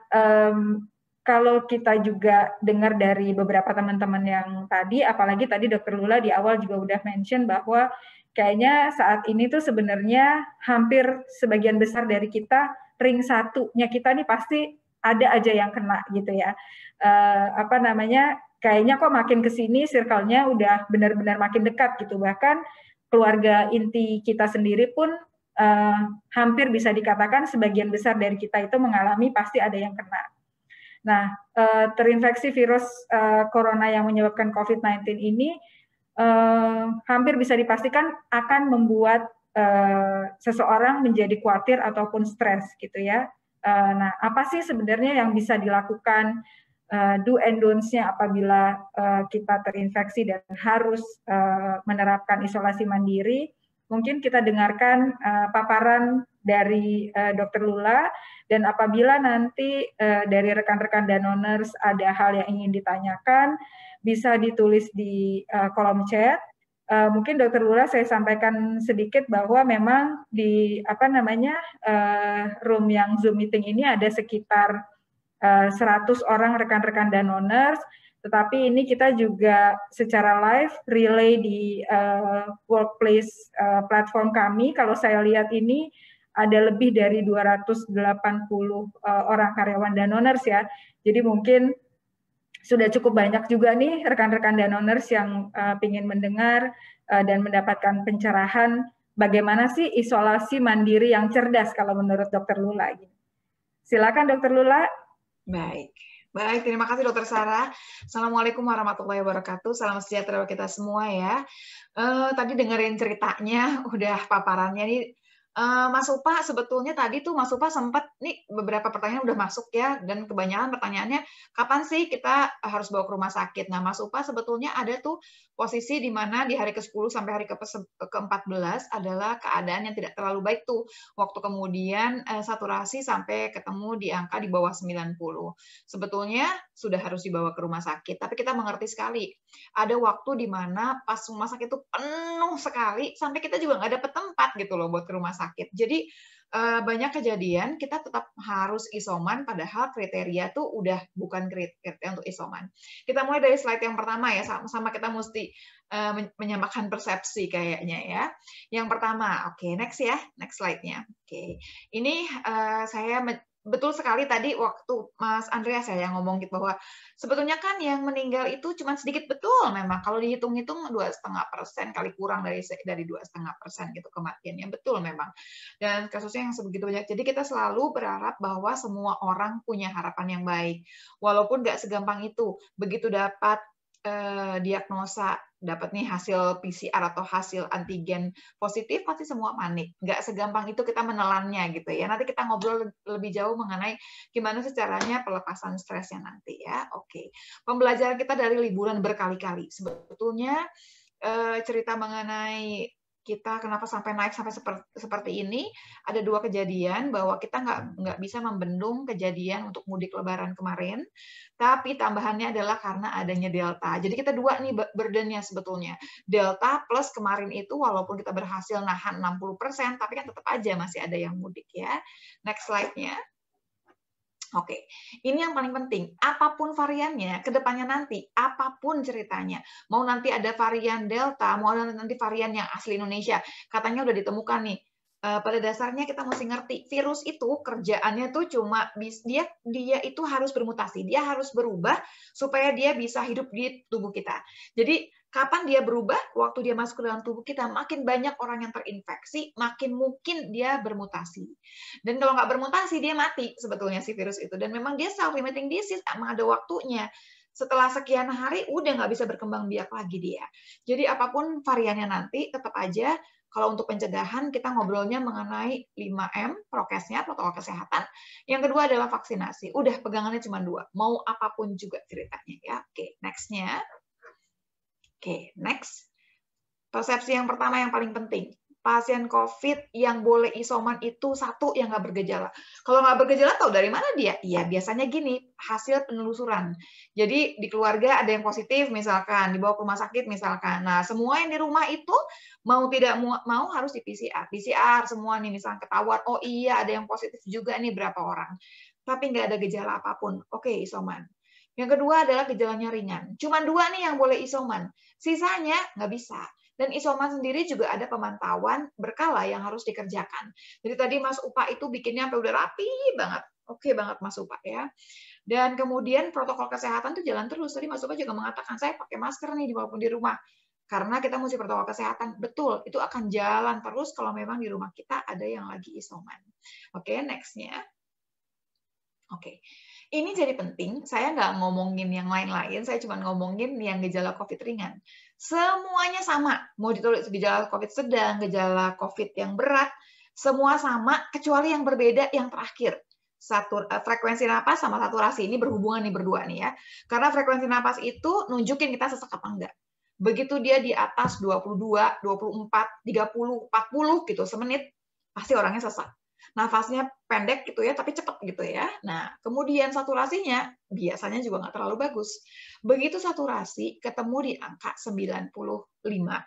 kalau kita juga dengar dari beberapa teman-teman yang tadi, apalagi tadi Dr. Lula di awal juga udah mention bahwa kayaknya saat ini tuh sebenarnya hampir sebagian besar dari kita ring satunya kita nih pasti ada aja yang kena gitu ya. Kayaknya kok makin kesini circle-nya udah benar-benar makin dekat gitu. Bahkan keluarga inti kita sendiri pun hampir bisa dikatakan sebagian besar dari kita itu mengalami pasti ada yang kena. Nah, terinfeksi virus corona yang menyebabkan COVID-19 ini hampir bisa dipastikan akan membuat seseorang menjadi khawatir ataupun stres gitu ya. Nah, apa sih sebenarnya yang bisa dilakukan do and don'ts-nya apabila kita terinfeksi dan harus menerapkan isolasi mandiri? Mungkin kita dengarkan paparan dari Dr. Lula, dan apabila nanti dari rekan-rekan Danoners ada hal yang ingin ditanyakan, bisa ditulis di kolom chat. Mungkin Dr. Lula saya sampaikan sedikit bahwa memang di room yang Zoom meeting ini ada sekitar 100 orang rekan-rekan Danoners, tetapi ini kita juga secara live relay di workplace platform kami. Kalau saya lihat ini ada lebih dari 280 orang karyawan Danoners ya. Jadi mungkin sudah cukup banyak juga nih rekan-rekan Danoners yang ingin mendengar dan mendapatkan pencerahan bagaimana sih isolasi mandiri yang cerdas kalau menurut Dr. Lula. Silakan Dr. Lula. Baik, terima kasih Dr. Sarah. Assalamualaikum warahmatullahi wabarakatuh. Salam sejahtera bagi kita semua ya. Tadi dengerin ceritanya, udah paparannya nih. Mas Upa, sebetulnya tadi tuh Mas Upa sempat, nih beberapa pertanyaan udah masuk ya, dan kebanyakan pertanyaannya, kapan sih kita harus bawa ke rumah sakit? Nah, Mas Upa sebetulnya ada tuh posisi di mana di hari ke-10 sampai hari ke-14 adalah keadaan yang tidak terlalu baik tuh. Waktu kemudian saturasi sampai ketemu di angka di bawah 90. Sebetulnya sudah harus dibawa ke rumah sakit, tapi kita mengerti sekali. Ada waktu di mana pas rumah sakit itu penuh sekali, sampai kita juga nggak dapet tempat gitu loh buat ke rumah sakit. Jadi banyak kejadian kita tetap harus isoman, padahal kriteria tuh udah bukan kriteria untuk isoman. Kita mulai dari slide yang pertama ya, sama kita mesti menyamakan persepsi kayaknya ya. Yang pertama, oke, next ya, next slide-nya. Oke, ini saya betul sekali tadi waktu Mas Andreas ya yang ngomong gitu bahwa sebetulnya kan yang meninggal itu cuma sedikit, betul memang kalau dihitung-hitung 2,5% kali kurang dari 2,5% gitu kematiannya, betul memang, dan kasusnya yang sebegitu banyak. Jadi kita selalu berharap bahwa semua orang punya harapan yang baik, walaupun nggak segampang itu. Begitu dapat diagnosa, dapat nih hasil PCR atau hasil antigen positif, pasti semua panik. Nggak segampang itu kita menelannya gitu ya. Nanti kita ngobrol lebih jauh mengenai gimana sih caranya pelepasan stresnya nanti ya. Oke. Pembelajaran kita dari liburan berkali-kali. Sebetulnya cerita mengenai kita kenapa sampai naik sampai seperti ini, ada dua kejadian bahwa kita nggak bisa membendung kejadian untuk mudik Lebaran kemarin, tapi tambahannya adalah karena adanya Delta. Jadi kita dua nih burden-nya sebetulnya. Delta plus kemarin itu walaupun kita berhasil nahan 60%, tapi kan tetap aja masih ada yang mudik ya. Next slide-nya. Oke, ini yang paling penting. Apapun variannya, kedepannya nanti, apapun ceritanya, mau nanti ada varian Delta, mau nanti varian yang asli Indonesia, katanya udah ditemukan nih. Pada dasarnya kita mesti ngerti, virus itu kerjaannya tuh cuma dia itu harus bermutasi, dia harus berubah supaya dia bisa hidup di tubuh kita. Jadi kapan dia berubah? Waktu dia masuk ke dalam tubuh kita, makin banyak orang yang terinfeksi, makin mungkin dia bermutasi. Dan kalau nggak bermutasi, dia mati sebetulnya si virus itu. Dan memang dia self-limiting disease, emang ada waktunya. Setelah sekian hari, udah nggak bisa berkembang biak lagi dia. Jadi apapun variannya nanti, tetap aja, kalau untuk pencegahan, kita ngobrolnya mengenai 5M, prokesnya, protokol kesehatan. Yang kedua adalah vaksinasi. Udah, pegangannya cuma 2. Mau apapun juga ceritanya. Ya. Oke, next-nya. Oke, next. Persepsi yang pertama yang paling penting. Pasien COVID yang boleh isoman itu satu yang nggak bergejala. Kalau nggak bergejala, tahu dari mana dia? Ya, biasanya gini, hasil penelusuran. Jadi di keluarga ada yang positif, misalkan, dibawa ke rumah sakit, misalkan. Nah, semua yang di rumah itu, mau tidak mau harus di PCR. PCR semua nih, misalkan ketahuan, oh iya ada yang positif juga nih berapa orang. tapi nggak ada gejala apapun, oke, isoman. Yang kedua adalah gejalanya ringan. Cuma 2 nih yang boleh isoman, sisanya nggak bisa. Dan isoman sendiri juga ada pemantauan berkala yang harus dikerjakan. Jadi tadi Mas Upa itu bikinnya sampai udah rapi banget. Oke banget Mas Upa ya. Dan kemudian protokol kesehatan tuh jalan terus. Tadi Mas Upa juga mengatakan saya pakai masker nih walaupun di rumah. Karena kita mesti protokol kesehatan. Betul, itu akan jalan terus kalau memang di rumah kita ada yang lagi isoman. Oke, next-nya. Oke. Ini jadi penting, saya nggak ngomongin yang lain-lain, saya cuma ngomongin yang gejala COVID ringan. Semuanya sama, mau ditulis gejala COVID sedang, gejala COVID yang berat, semua sama, kecuali yang berbeda yang terakhir. Frekuensi napas sama saturasi, ini berhubungan nih berdua nih ya. Karena frekuensi napas itu nunjukin kita sesak apa enggak. Begitu dia di atas 22, 24, 30, 40 gitu, semenit, pasti orangnya sesak. Nafasnya pendek gitu ya, tapi cepat gitu ya. Nah, kemudian saturasinya biasanya juga nggak terlalu bagus. Begitu saturasi ketemu di angka 95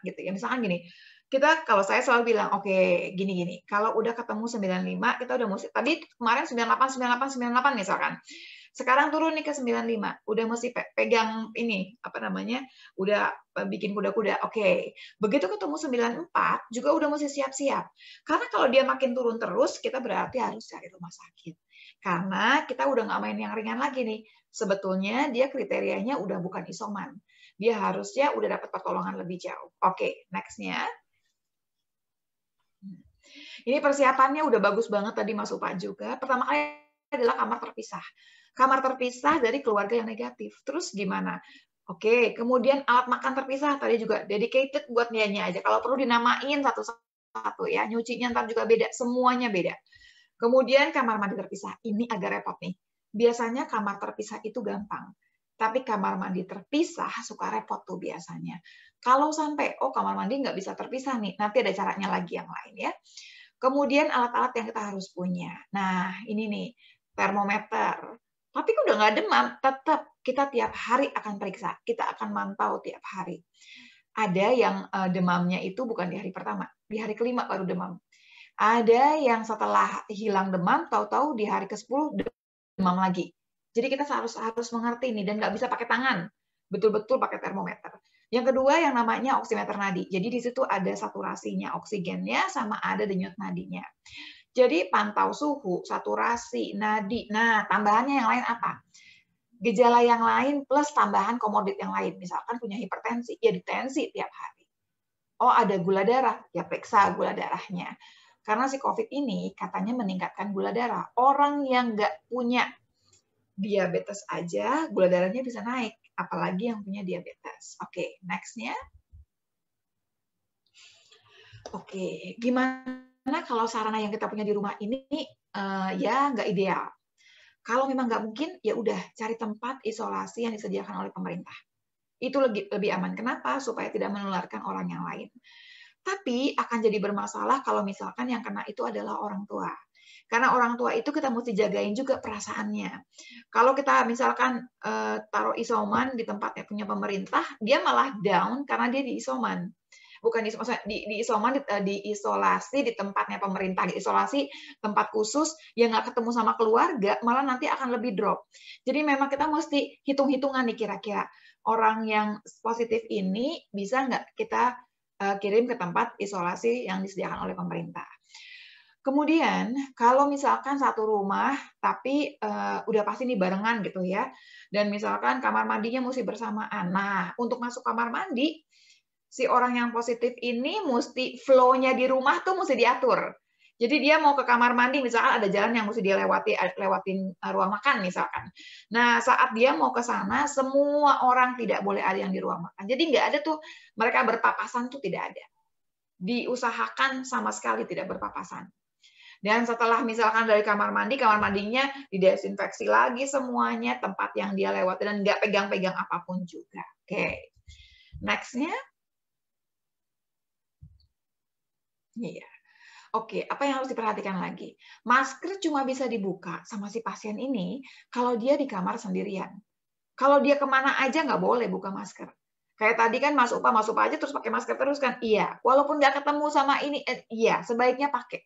gitu ya. Misalkan gini, kita kalau saya selalu bilang, oke, gini-gini. Kalau udah ketemu 95, kita udah mesti, tadi kemarin 98, 98, 98 misalkan. Sekarang turun nih ke 95, udah mesti pegang ini, apa namanya, udah bikin kuda-kuda. Oke, begitu ketemu 94, juga udah mesti siap-siap. Karena kalau dia makin turun terus, kita berarti harus cari rumah sakit. Karena kita udah nggak main yang ringan lagi nih. Sebetulnya dia kriterianya udah bukan isoman. Dia harusnya udah dapat pertolongan lebih jauh. Oke, next-nya. Ini persiapannya udah bagus banget tadi Mas Upa juga. Pertama kali adalah kamar terpisah. Kamar terpisah dari keluarga yang negatif. Terus gimana? Oke, kemudian alat makan terpisah tadi juga dedicated buat dianya aja. Kalau perlu dinamain satu-satu ya. Nyucinya ntar juga beda, semuanya beda. Kemudian kamar mandi terpisah. Ini agak repot nih. Biasanya kamar terpisah itu gampang. Tapi kamar mandi terpisah suka repot tuh biasanya. Kalau sampai, oh kamar mandi nggak bisa terpisah nih, nanti ada caranya lagi yang lain ya. Kemudian alat-alat yang kita harus punya. Nah, ini nih, termometer. Tapi udah nggak demam, tetap kita tiap hari akan periksa. Kita akan mantau tiap hari. Ada yang demamnya itu bukan di hari pertama, di hari kelima baru demam. Ada yang setelah hilang demam, tahu-tahu di hari ke-10 demam lagi. Jadi kita harus mengerti ini dan nggak bisa pakai tangan. Betul-betul pakai termometer. Yang kedua yang namanya oximeter nadi. Jadi di situ ada saturasinya, oksigennya, sama ada denyut nadinya. Jadi pantau suhu, saturasi, nadi. Nah, tambahannya yang lain apa? Gejala yang lain plus tambahan komorbid yang lain. Misalkan punya hipertensi, ya ditensi tiap hari. Oh, ada gula darah, ya periksa gula darahnya. Karena si COVID ini katanya meningkatkan gula darah. Orang yang nggak punya diabetes aja, gula darahnya bisa naik. Apalagi yang punya diabetes. Oke, next-nya. Oke, gimana kalau sarana yang kita punya di rumah ini ya nggak ideal? Kalau memang nggak mungkin, ya udah cari tempat isolasi yang disediakan oleh pemerintah. Itu lebih aman. Kenapa? Supaya tidak menularkan orang yang lain. Tapi akan jadi bermasalah kalau misalkan yang kena itu adalah orang tua. Karena orang tua itu kita mesti jagain juga perasaannya. Kalau kita misalkan taruh isoman di tempatnya punya pemerintah, dia malah down karena dia di isoman. Bukan di isoman, diisolasi di tempatnya pemerintah, diisolasi tempat khusus, yang nggak ketemu sama keluarga, malah nanti akan lebih drop. Jadi memang kita mesti hitung-hitungan nih kira-kira orang yang positif ini bisa nggak kita kirim ke tempat isolasi yang disediakan oleh pemerintah. Kemudian kalau misalkan satu rumah tapi udah pasti nih barengan gitu ya, dan misalkan kamar mandinya mesti bersamaan. Nah, untuk masuk kamar mandi, si orang yang positif ini mesti flow-nya di rumah tuh mesti diatur. Jadi dia mau ke kamar mandi, misalkan ada jalan yang mesti dia lewatin ruang makan misalkan. Nah, saat dia mau ke sana, semua orang tidak boleh ada yang di ruang makan. Jadi nggak ada tuh, mereka berpapasan tuh tidak ada. Diusahakan sama sekali tidak berpapasan. Dan setelah misalkan dari kamar mandinya didesinfeksi lagi semuanya, tempat yang dia lewati, dan nggak pegang-pegang apapun juga. Oke. Next-nya. Iya. Oke, apa yang harus diperhatikan lagi? Masker cuma bisa dibuka sama si pasien ini kalau dia di kamar sendirian. Kalau dia kemana aja nggak boleh buka masker. Kayak tadi kan Mas Upa aja terus pakai masker terus kan? Iya. Walaupun nggak ketemu sama ini, iya, sebaiknya pakai.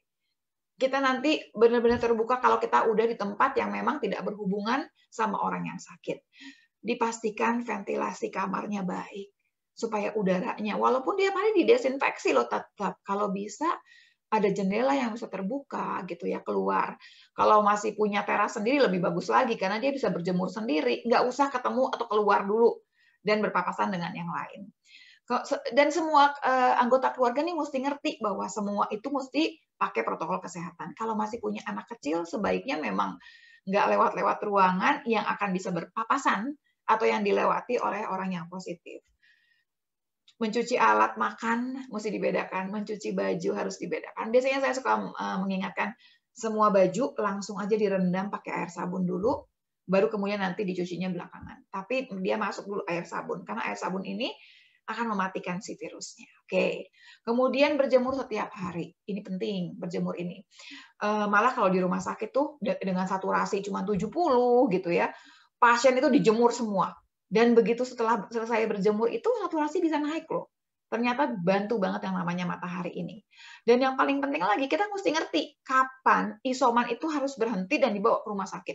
kita nanti benar-benar terbuka kalau kita udah di tempat yang memang tidak berhubungan sama orang yang sakit. Dipastikan ventilasi kamarnya baik, supaya udaranya, walaupun dia paling didesinfeksi loh, tetap kalau bisa ada jendela yang bisa terbuka gitu ya keluar. Kalau masih punya teras sendiri lebih bagus lagi karena dia bisa berjemur sendiri, nggak usah ketemu atau keluar dulu dan berpapasan dengan yang lain. Dan semua anggota keluarga nih mesti ngerti bahwa semua itu mesti pakai protokol kesehatan. Kalau masih punya anak kecil, sebaiknya memang nggak lewat-lewat ruangan yang akan bisa berpapasan atau yang dilewati oleh orang yang positif. Mencuci alat makan mesti dibedakan, mencuci baju harus dibedakan. Biasanya saya suka mengingatkan semua baju langsung aja direndam pakai air sabun dulu, baru kemudian nanti dicucinya belakangan. Tapi dia masuk dulu air sabun, karena air sabun ini akan mematikan si virusnya. Oke. Kemudian berjemur setiap hari. Ini penting, berjemur ini. Malah kalau di rumah sakit tuh dengan saturasi cuma 70 gitu ya, pasien itu dijemur semua. Dan begitu setelah selesai berjemur itu saturasi bisa naik loh. Ternyata bantu banget yang namanya matahari ini. Dan yang paling penting lagi, kita mesti ngerti kapan isoman itu harus berhenti dan dibawa ke rumah sakit.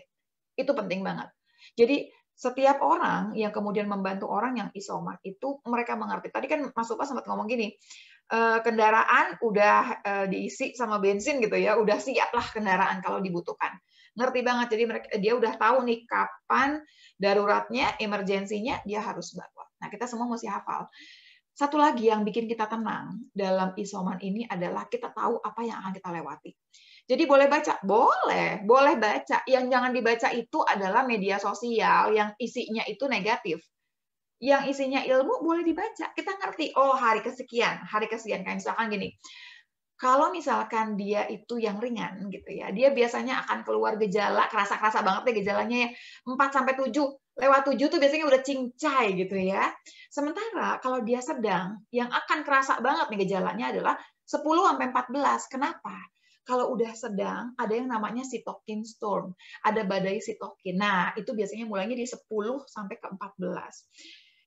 Itu penting banget. Jadi setiap orang yang kemudian membantu orang yang isoman itu mereka mengerti. Tadi kan Mas Upa sempat ngomong gini, kendaraan udah diisi sama bensin gitu ya, udah siap lah kendaraan kalau dibutuhkan. Ngerti banget, jadi dia udah tahu nih kapan daruratnya, emergensinya dia harus bawa. Nah, kita semua mesti hafal. Satu lagi yang bikin kita tenang dalam isoman ini adalah kita tahu apa yang akan kita lewati. Jadi boleh baca? Boleh baca. Yang jangan dibaca itu adalah media sosial yang isinya itu negatif. Yang isinya ilmu boleh dibaca. Kita ngerti, oh hari kesekian. Kayak misalkan gini, kalau misalkan dia itu yang ringan gitu ya, dia biasanya akan keluar gejala, kerasa-kerasa banget deh gejalanya ya, 4-7. Lewat 7 tuh biasanya udah cincai gitu ya. Sementara kalau dia sedang, yang akan kerasa banget nih gejalanya adalah 10-14. Kenapa? Kalau udah sedang, ada yang namanya cytokine storm. Ada badai sitokin. Nah, itu biasanya mulainya di 10-14.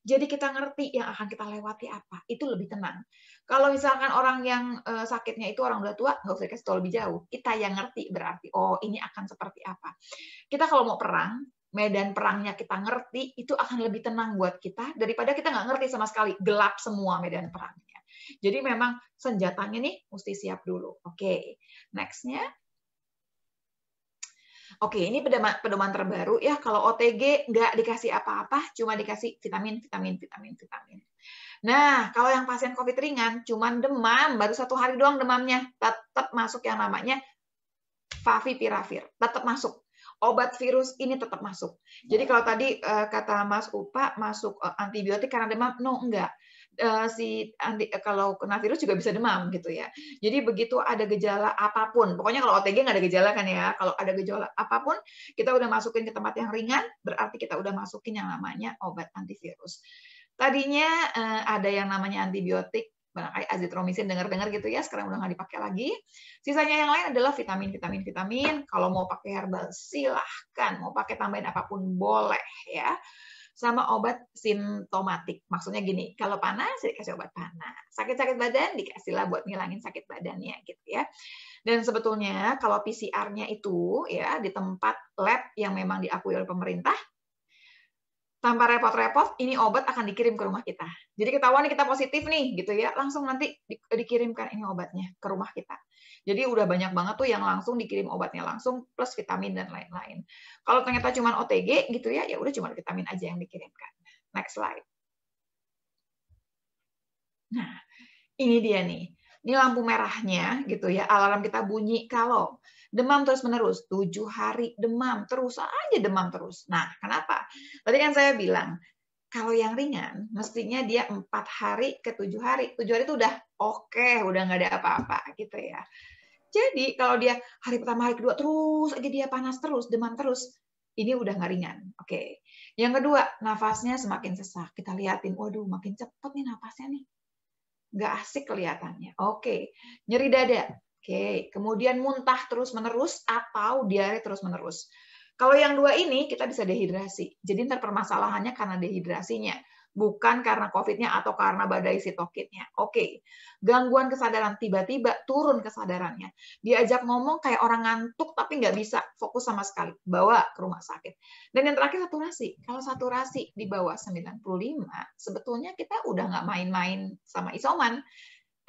Jadi kita ngerti yang akan kita lewati apa. Itu lebih tenang. Kalau misalkan orang yang sakitnya itu orang udah tua, nggak usah dikasih tahu lebih jauh. Kita yang ngerti berarti, oh ini akan seperti apa. Kita kalau mau perang, medan perangnya kita ngerti, itu akan lebih tenang buat kita daripada kita nggak ngerti sama sekali. Gelap semua medan perangnya. Jadi memang senjatanya nih mesti siap dulu. Oke, next-nya. Oke, ini pedoman terbaru ya. Kalau OTG nggak dikasih apa-apa, cuma dikasih vitamin. Nah, kalau yang pasien COVID ringan, cuma demam, baru 1 hari doang demamnya, tetap masuk yang namanya favipiravir, tetap masuk. Obat virus ini tetap masuk. Jadi kalau tadi kata Mas Upa masuk antibiotik karena demam, no, enggak. Kalau kena virus juga bisa demam gitu ya. Jadi begitu ada gejala apapun, pokoknya kalau OTG nggak ada gejala kan ya, kalau ada gejala apapun, kita udah masukin ke tempat yang ringan, berarti kita udah masukin yang namanya obat antivirus. Tadinya ada yang namanya antibiotik, barangkali azitromisin dengar-dengar gitu ya, sekarang udah nggak dipakai lagi. Sisanya yang lain adalah vitamin. Kalau mau pakai herbal silahkan, mau pakai tambahin apapun boleh ya. Sama obat simptomatik. Maksudnya gini, kalau panas dikasih obat panas. Sakit-sakit badan dikasihlah buat ngilangin sakit badannya gitu ya. Dan sebetulnya kalau PCR-nya itu ya di tempat lab yang memang diakui oleh pemerintah, tanpa repot-repot, ini obat akan dikirim ke rumah kita. Jadi ketahuan kita positif nih, gitu ya, langsung nanti dikirimkan ini obatnya ke rumah kita. Jadi udah banyak banget tuh yang langsung dikirim obatnya langsung, plus vitamin dan lain-lain. Kalau ternyata cuma OTG, gitu ya, ya udah cuma vitamin aja yang dikirimkan. Next slide. Nah, ini dia nih. Ini lampu merahnya, gitu ya, alarm kita bunyi kalau demam terus-menerus, 7 hari demam, terus aja demam terus. Nah, kenapa? Tadi kan saya bilang, kalau yang ringan, mestinya dia 4 hari ke 7 hari. 7 hari itu udah oke, udah nggak ada apa-apa, gitu ya. Jadi, kalau dia hari pertama, hari kedua, terus aja dia panas terus, demam terus, ini udah nggak ringan. Oke. Yang kedua, nafasnya semakin sesak. Kita liatin, waduh, makin cepet nih nafasnya nih. Nggak asik kelihatannya. Oke. Nyeri dada. Oke, kemudian muntah terus-menerus atau diare terus-menerus. Kalau yang 2 ini kita bisa dehidrasi. Jadi ntar permasalahannya karena dehidrasinya. bukan karena COVID-nya atau karena badai sitokinnya. Oke, gangguan kesadaran, tiba-tiba turun kesadarannya. Diajak ngomong kayak orang ngantuk tapi nggak bisa fokus sama sekali. Bawa ke rumah sakit. Dan yang terakhir saturasi. Kalau saturasi di bawah 95, sebetulnya kita udah nggak main-main sama isoman.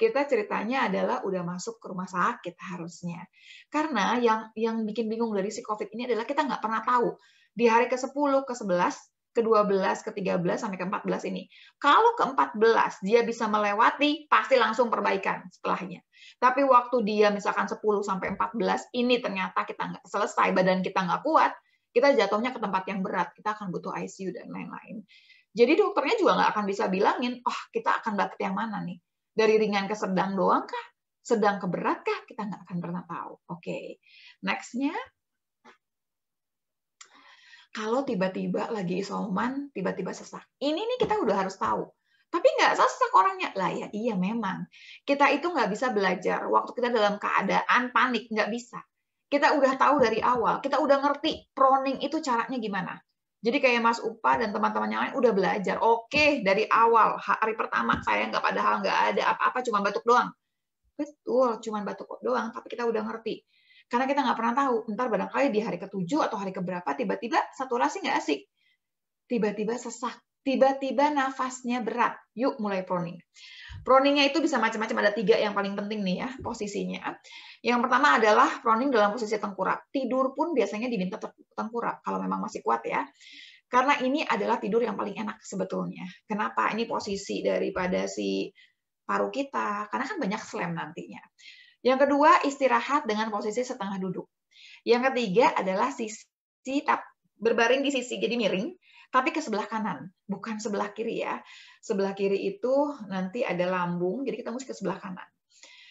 Kita ceritanya adalah udah masuk ke rumah sakit harusnya. Karena yang bikin bingung dari si COVID ini adalah kita nggak pernah tahu di hari ke-10, ke-11, ke-12, ke-13, sampai ke-14 ini. Kalau ke-14 dia bisa melewati, pasti langsung perbaikan setelahnya. Tapi waktu dia misalkan 10 sampai 14, ini ternyata kita nggak selesai, badan kita nggak kuat, kita jatuhnya ke tempat yang berat, kita akan butuh ICU dan lain-lain. Jadi dokternya juga nggak akan bisa bilangin, kita akan dapet yang mana nih? Dari ringan ke sedang doang kah? Sedang ke berat kah? Kita nggak akan pernah tahu. Oke, next-nya. Kalau tiba-tiba lagi isoman, tiba-tiba sesak. Ini nih kita udah harus tahu. Tapi nggak sesak orangnya. Lah ya iya memang. Kita itu nggak bisa belajar waktu kita dalam keadaan panik. Nggak bisa. Kita udah tahu dari awal. Kita udah ngerti proning itu caranya gimana. Jadi kayak Mas Upa dan teman-teman yang lain udah belajar. Oke, dari awal. Hari pertama saya padahal nggak ada apa-apa, cuma batuk doang. Betul, cuma batuk doang. Tapi kita udah ngerti. Karena kita nggak pernah tahu, ntar barangkali di hari ke-7 atau hari keberapa, tiba-tiba saturasi nggak asik. Tiba-tiba sesak. Tiba-tiba nafasnya berat. Yuk mulai proning. Proningnya itu bisa macam-macam, ada 3 yang paling penting nih ya, posisinya. Yang pertama adalah proning dalam posisi tengkurap. Tidur pun biasanya diminta tengkurap, kalau memang masih kuat ya. Karena ini adalah tidur yang paling enak sebetulnya. Kenapa? Ini posisi daripada si paru kita, karena kan banyak slam nantinya. Yang kedua, istirahat dengan posisi setengah duduk. Yang ketiga adalah berbaring di sisi, jadi miring, tapi ke sebelah kanan, bukan sebelah kiri ya. Sebelah kiri itu nanti ada lambung, jadi kita mesti ke sebelah kanan.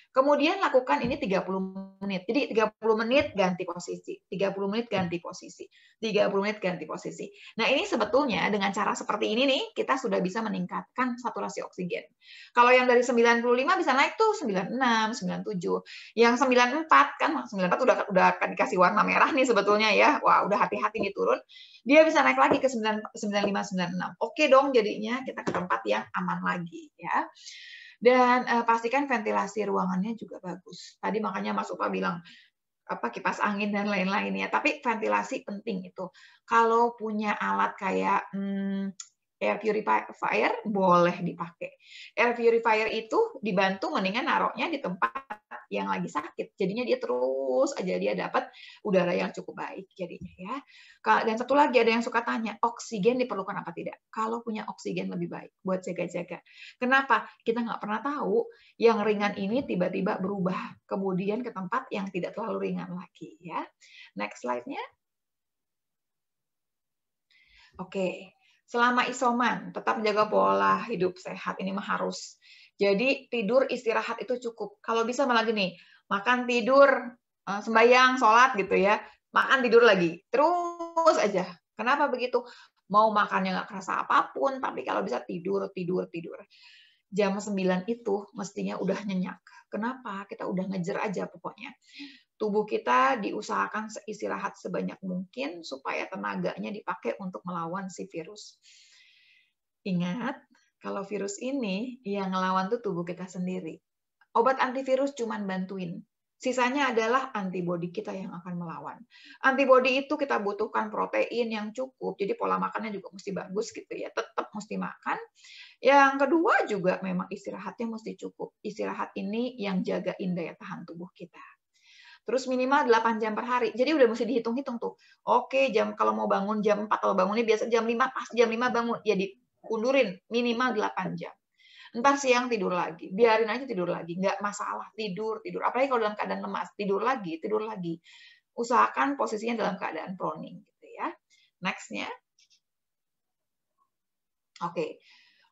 Kemudian lakukan ini 30 menit. Jadi 30 menit ganti posisi, 30 menit ganti posisi, 30 menit ganti posisi. Nah ini sebetulnya dengan cara seperti ini nih, kita sudah bisa meningkatkan saturasi oksigen. Kalau yang dari 95 bisa naik tuh 96, 97. Yang 94 kan, 94 udah dikasih warna merah nih sebetulnya ya. Wah udah hati-hati nih turun. Dia bisa naik lagi ke 95, 96. Oke dong jadinya kita ke tempat yang aman lagi ya. Dan pastikan ventilasi ruangannya juga bagus. Tadi makanya Mas Upa bilang kipas angin dan lain-lain ya. Tapi ventilasi penting itu. Kalau punya alat kayak air purifier boleh dipakai. Air purifier itu dibantu mendingan naruhnya di tempat yang lagi sakit. Jadinya dia terus aja dia dapat udara yang cukup baik jadinya ya. Dan satu lagi ada yang suka tanya, oksigen diperlukan apa tidak? Kalau punya oksigen lebih baik buat jaga-jaga. Kenapa? Kita nggak pernah tahu yang ringan ini tiba-tiba berubah kemudian ke tempat yang tidak terlalu ringan lagi ya. Next slide-nya. Oke. Selama isoman, tetap menjaga pola hidup sehat. Ini mah harus. Jadi tidur istirahat itu cukup. Kalau bisa malah gini, makan tidur, sembahyang, sholat gitu ya. Makan tidur lagi. Terus aja. Kenapa begitu? Mau makannya nggak kerasa apapun, tapi kalau bisa tidur. Jam 9 itu mestinya udah nyenyak. Kenapa? Kita udah ngejar aja pokoknya. Tubuh kita diusahakan istirahat sebanyak mungkin supaya tenaganya dipakai untuk melawan si virus. Ingat, kalau virus ini yang ngelawan tuh tubuh kita sendiri. Obat antivirus cuma bantuin. Sisanya adalah antibodi kita yang akan melawan. Antibodi itu kita butuhkan protein yang cukup, jadi pola makannya juga mesti bagus gitu ya. Tetap mesti makan. Yang kedua juga memang istirahatnya mesti cukup. Istirahat ini yang jagain daya tahan tubuh kita. Terus minimal 8 jam per hari. Jadi udah mesti dihitung-hitung tuh. Oke, kalau mau bangun jam 4, kalau bangunnya biasa jam 5, pas jam 5 bangun. Ya diundurin minimal 8 jam. Ntar siang tidur lagi. Biarin aja tidur lagi. Nggak masalah. Tidur. Apalagi kalau dalam keadaan lemas. Tidur lagi. Usahakan posisinya dalam keadaan proning. Gitu ya. Next-nya. Oke.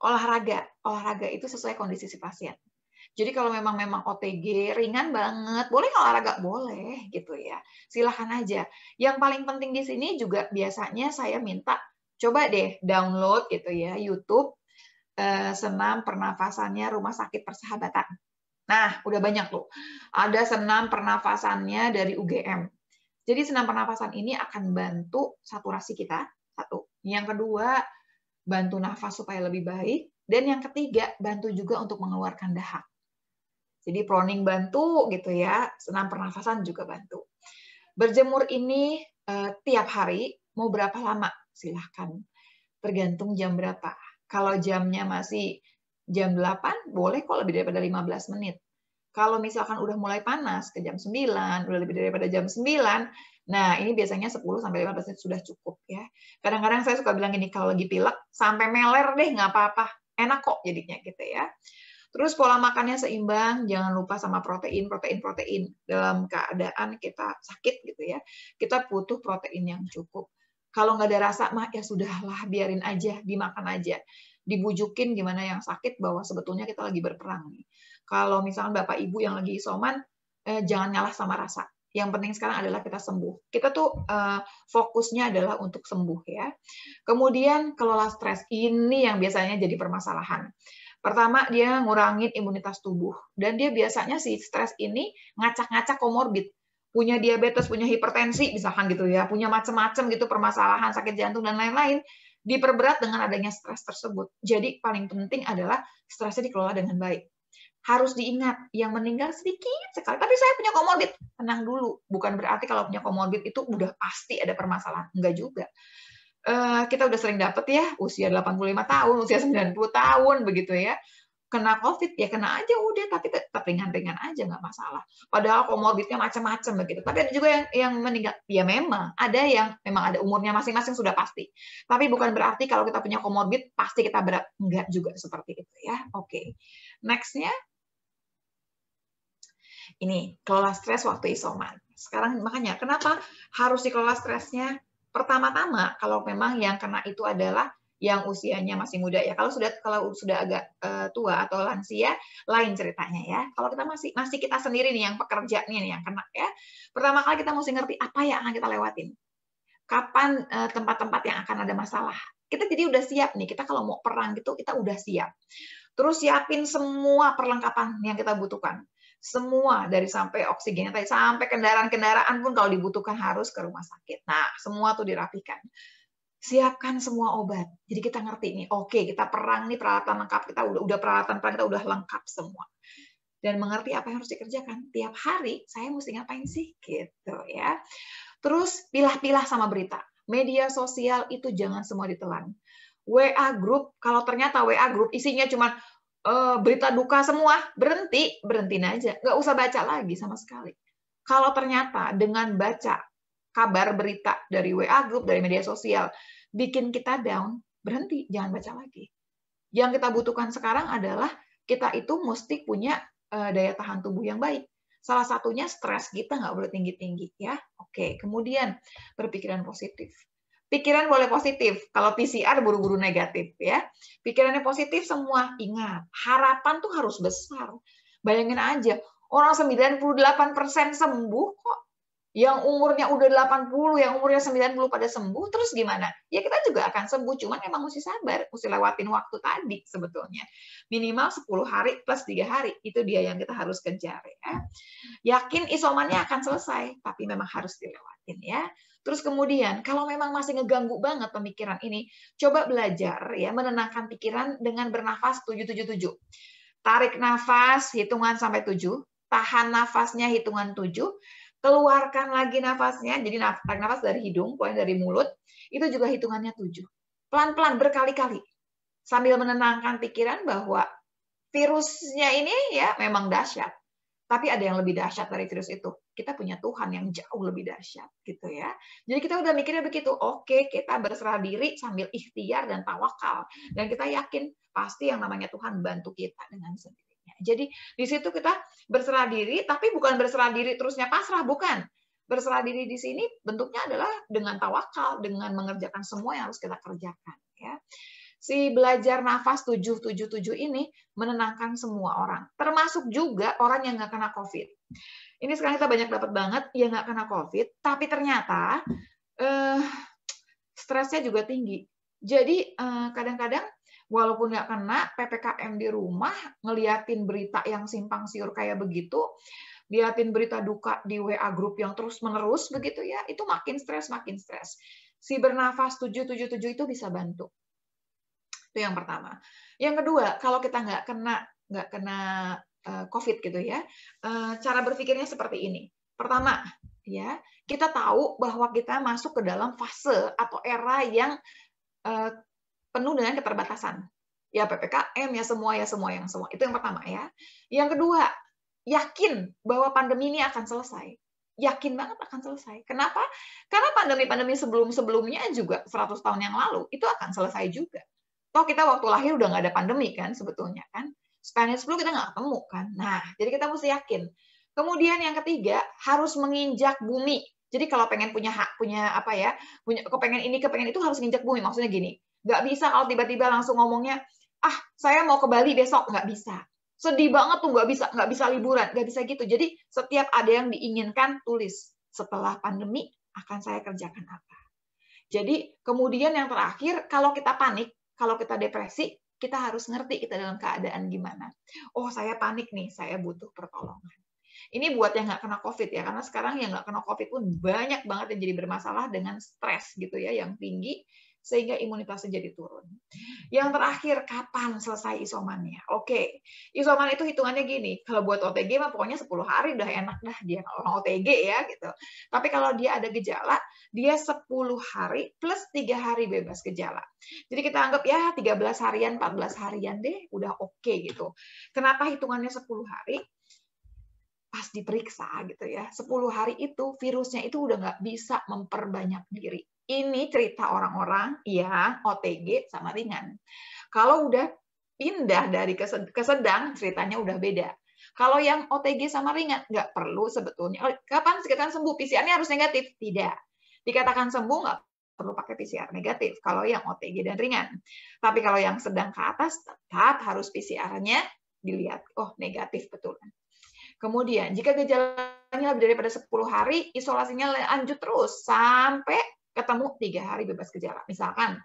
Olahraga itu sesuai kondisi si pasien. Jadi kalau memang OTG ringan banget, boleh olahraga? Boleh gitu ya. Silahkan aja. Yang paling penting di sini juga biasanya saya minta coba deh download gitu ya YouTube senam pernafasannya Rumah Sakit Persahabatan. Nah, udah banyak tuh. Ada senam pernafasannya dari UGM. Jadi senam pernafasan ini akan bantu saturasi kita. Satu. Yang kedua, bantu nafas supaya lebih baik. Dan yang ketiga, bantu juga untuk mengeluarkan dahak. Jadi proning bantu gitu ya, senam pernafasan juga bantu. Berjemur ini tiap hari, mau berapa lama? Silahkan. Tergantung jam berapa. Kalau jamnya masih jam 8, boleh kok lebih daripada 15 menit. Kalau misalkan udah mulai panas ke jam 9, udah lebih daripada jam 9, nah ini biasanya 10-15 menit sudah cukup ya. Kadang-kadang saya suka bilang gini, kalau lagi pilek, sampai meler deh, nggak apa-apa. Enak kok jadinya gitu ya. Terus pola makannya seimbang, jangan lupa sama protein. Dalam keadaan kita sakit gitu ya, kita butuh protein yang cukup. Kalau nggak ada rasa, mah ya sudahlah, biarin aja, dimakan aja. Dibujukin gimana yang sakit bahwa sebetulnya kita lagi berperang nih. Kalau misalnya Bapak Ibu yang lagi isoman, jangan ngalah sama rasa. Yang penting sekarang adalah kita sembuh. Kita tuh fokusnya adalah untuk sembuh ya. Kemudian kelola stres, ini yang biasanya jadi permasalahan. Pertama, dia ngurangin imunitas tubuh. Dan dia biasanya si stres ini ngacak-ngacak komorbid. Punya diabetes, punya hipertensi, misalkan gitu ya. Punya macam-macam gitu permasalahan, sakit jantung, dan lain-lain. Diperberat dengan adanya stres tersebut. Jadi paling penting adalah stresnya dikelola dengan baik. Harus diingat, yang meninggal sedikit sekali. Tapi saya punya komorbid. Tenang dulu. Bukan berarti kalau punya komorbid itu udah pasti ada permasalahan. Enggak juga. Kita udah sering dapet ya, usia 85 tahun, usia 90 tahun, begitu ya. Kena COVID, ya kena aja udah, tapi tetap ringan-ringan aja, nggak masalah. Padahal komorbidnya macam-macam begitu. Tapi ada juga yang meninggal. Ya memang, ada yang memang ada umurnya masing-masing sudah pasti. Tapi bukan berarti kalau kita punya komorbid, pasti kita berat. Enggak juga seperti itu ya. Oke. Next-nya. Ini, kelola stres waktu isoman. Sekarang makanya, kenapa harus dikelola stresnya? Pertama-tama, kalau memang yang kena itu adalah yang usianya masih muda ya. Kalau sudah agak tua atau lansia, lain ceritanya ya. Kalau kita masih kita sendiri nih yang pekerja nih yang kena ya. Pertama kali kita mesti ngerti apa yang akan kita lewatin. Kapan tempat-tempat yang akan ada masalah. Kita jadi udah siap nih. Kita kalau mau perang gitu, kita udah siap. Terus siapin semua perlengkapan yang kita butuhkan. Semua dari sampai oksigennya tadi sampai kendaraan-kendaraan pun kalau dibutuhkan harus ke rumah sakit. Nah, semua tuh dirapikan. Siapkan semua obat. Jadi kita ngerti nih, oke, kita perang nih peralatan lengkap kita udah peralatan perang kita udah lengkap semua. Dan mengerti apa yang harus dikerjakan. Tiap hari saya mesti ngapain sih gitu ya. Terus pilah-pilah sama berita. Media sosial itu jangan semua ditelan. WA group, kalau ternyata WA group isinya cuma berita duka semua, berhentiin aja. Nggak usah baca lagi sama sekali. Kalau ternyata dengan baca kabar berita dari WA group, dari media sosial, bikin kita down, berhenti, jangan baca lagi. Yang kita butuhkan sekarang adalah kita itu mesti punya daya tahan tubuh yang baik. Salah satunya stres kita nggak boleh tinggi-tinggi ya. Oke, kemudian berpikiran positif. Pikiran boleh positif, kalau PCR buru-buru negatif ya. Pikirannya positif semua, ingat, harapan tuh harus besar. Bayangin aja, orang 98% sembuh kok. Yang umurnya udah 80, yang umurnya 90 pada sembuh, terus gimana? Ya kita juga akan sembuh, cuman memang mesti sabar, mesti lewatin waktu tadi sebetulnya. Minimal 10 hari plus 3 hari, itu dia yang kita harus kejar ya. Yakin isomannya akan selesai, tapi memang harus dilewatin ya. Terus kemudian, kalau memang masih ngeganggu banget pemikiran ini, coba belajar ya menenangkan pikiran dengan bernafas 777. Tarik nafas, hitungan sampai 7. Tahan nafasnya, hitungan 7. Keluarkan lagi nafasnya, jadi tarik nafas dari hidung, pokoknya dari mulut, itu juga hitungannya 7. Pelan-pelan, berkali-kali. Sambil menenangkan pikiran bahwa virusnya ini ya memang dahsyat. Tapi ada yang lebih dahsyat dari virus itu. Kita punya Tuhan yang jauh lebih dahsyat, gitu ya. Jadi kita udah mikirnya begitu. Oke, kita berserah diri sambil ikhtiar dan tawakal. Dan kita yakin pasti yang namanya Tuhan bantu kita dengan sendirinya. Jadi di situ kita berserah diri, tapi bukan berserah diri terusnya pasrah, bukan. Berserah diri di sini bentuknya adalah dengan tawakal, dengan mengerjakan semua yang harus kita kerjakan, ya. Si belajar nafas 777 ini menenangkan semua orang, termasuk juga orang yang nggak kena COVID. Ini sekarang kita banyak dapat banget yang nggak kena COVID, tapi ternyata stresnya juga tinggi. Jadi kadang-kadang walaupun nggak kena PPKM di rumah, ngeliatin berita yang simpang siur kayak begitu, liatin berita duka di WA group yang terus-menerus begitu ya, itu makin stres, makin stres. Si bernafas 777 itu bisa bantu. Itu yang pertama. Yang kedua, kalau kita nggak kena COVID gitu ya, cara berpikirnya seperti ini. Pertama, ya, kita tahu bahwa kita masuk ke dalam fase atau era yang penuh dengan keterbatasan. Ya PPKM, ya semua. Itu yang pertama ya. Yang kedua, yakin bahwa pandemi ini akan selesai. Yakin banget akan selesai. Kenapa? Karena pandemi-pandemi sebelum-sebelumnya juga 100 tahun yang lalu, itu akan selesai juga. Toh kita waktu lahir udah nggak ada pandemi kan sebetulnya kan. Spanish flu kita nggak ketemu kan. Nah, jadi kita mesti yakin. Kemudian yang ketiga, harus menginjak bumi. Jadi kalau pengen punya kepengen ini, kepengen itu harus nginjak bumi. Maksudnya gini, nggak bisa kalau tiba-tiba langsung ngomongnya, saya mau ke Bali besok, nggak bisa. Sedih banget tuh, nggak bisa liburan, nggak bisa gitu. Jadi setiap ada yang diinginkan, tulis. Setelah pandemi, akan saya kerjakan apa. Jadi kemudian yang terakhir, kalau kita panik, kalau kita depresi, kita harus ngerti kita dalam keadaan gimana. Oh, saya panik nih, saya butuh pertolongan. Ini buat yang nggak kena COVID ya, karena sekarang yang nggak kena COVID pun banyak banget yang jadi bermasalah dengan stres gitu ya, yang tinggi, sehingga imunitasnya jadi turun. Yang terakhir, kapan selesai isomannya? Oke, isoman itu hitungannya gini, kalau buat OTG mah pokoknya 10 hari udah enak dah dia orang OTG ya gitu. Tapi kalau dia ada gejala, dia 10 hari plus 3 hari bebas gejala. Jadi kita anggap ya 13 harian, 14 harian deh, udah oke gitu. Kenapa hitungannya 10 hari? Pas diperiksa gitu ya, 10 hari itu virusnya itu udah nggak bisa memperbanyak diri. Ini cerita orang-orang yang OTG sama ringan. Kalau udah pindah dari ke sedang, ceritanya udah beda. Kalau yang OTG sama ringan, nggak perlu sebetulnya. Kapan dikatakan sembuh? PCR-nya harus negatif? Tidak. Dikatakan sembuh, nggak perlu pakai PCR negatif kalau yang OTG dan ringan. Tapi kalau yang sedang ke atas, tetap harus PCR-nya dilihat. Oh, negatif betul. Kemudian, jika gejalanya lebih daripada 10 hari, isolasinya lanjut terus sampai ketemu 3 hari bebas gejala. Misalkan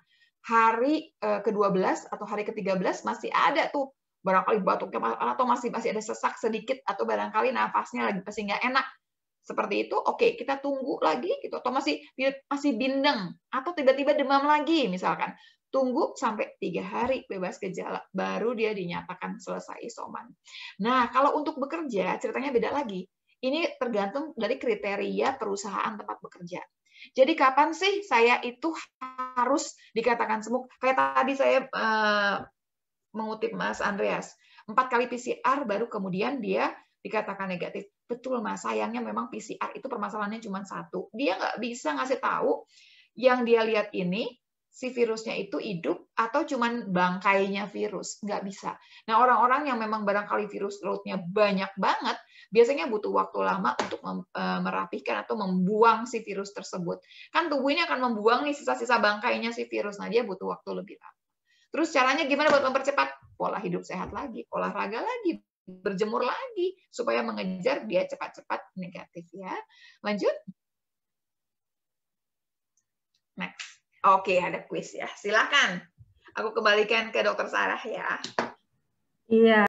hari ke-12 atau hari ke-13 masih ada tuh barangkali batuknya atau masih ada sesak sedikit atau barangkali nafasnya lagi masih nggak enak. Seperti itu, oke, kita tunggu lagi gitu atau masih bindeng atau tiba-tiba demam lagi misalkan. Tunggu sampai 3 hari bebas gejala, baru dia dinyatakan selesai isoman. Nah, kalau untuk bekerja, ceritanya beda lagi. Ini tergantung dari kriteria perusahaan tempat bekerja. Jadi kapan sih saya itu harus dikatakan sembuh? Kayak tadi saya mengutip Mas Andreas, 4 kali PCR baru kemudian dia dikatakan negatif. Betul Mas, sayangnya memang PCR itu permasalahannya cuma satu. Dia nggak bisa ngasih tahu yang dia lihat ini si virusnya itu hidup atau cuman bangkainya virus, nggak bisa. Nah, orang-orang yang memang barangkali virus load-nya banyak banget, biasanya butuh waktu lama untuk merapikan atau membuang si virus tersebut. Kan tubuh ini akan membuang nih sisa-sisa bangkainya si virus, nah dia butuh waktu lebih lama. Terus caranya gimana buat mempercepat? Pola hidup sehat lagi, olahraga lagi, berjemur lagi, supaya mengejar dia cepat-cepat negatif ya. Lanjut. Next. Oke, ada kuis ya. Silakan. Aku kembalikan ke Dr. Sarah ya. Iya.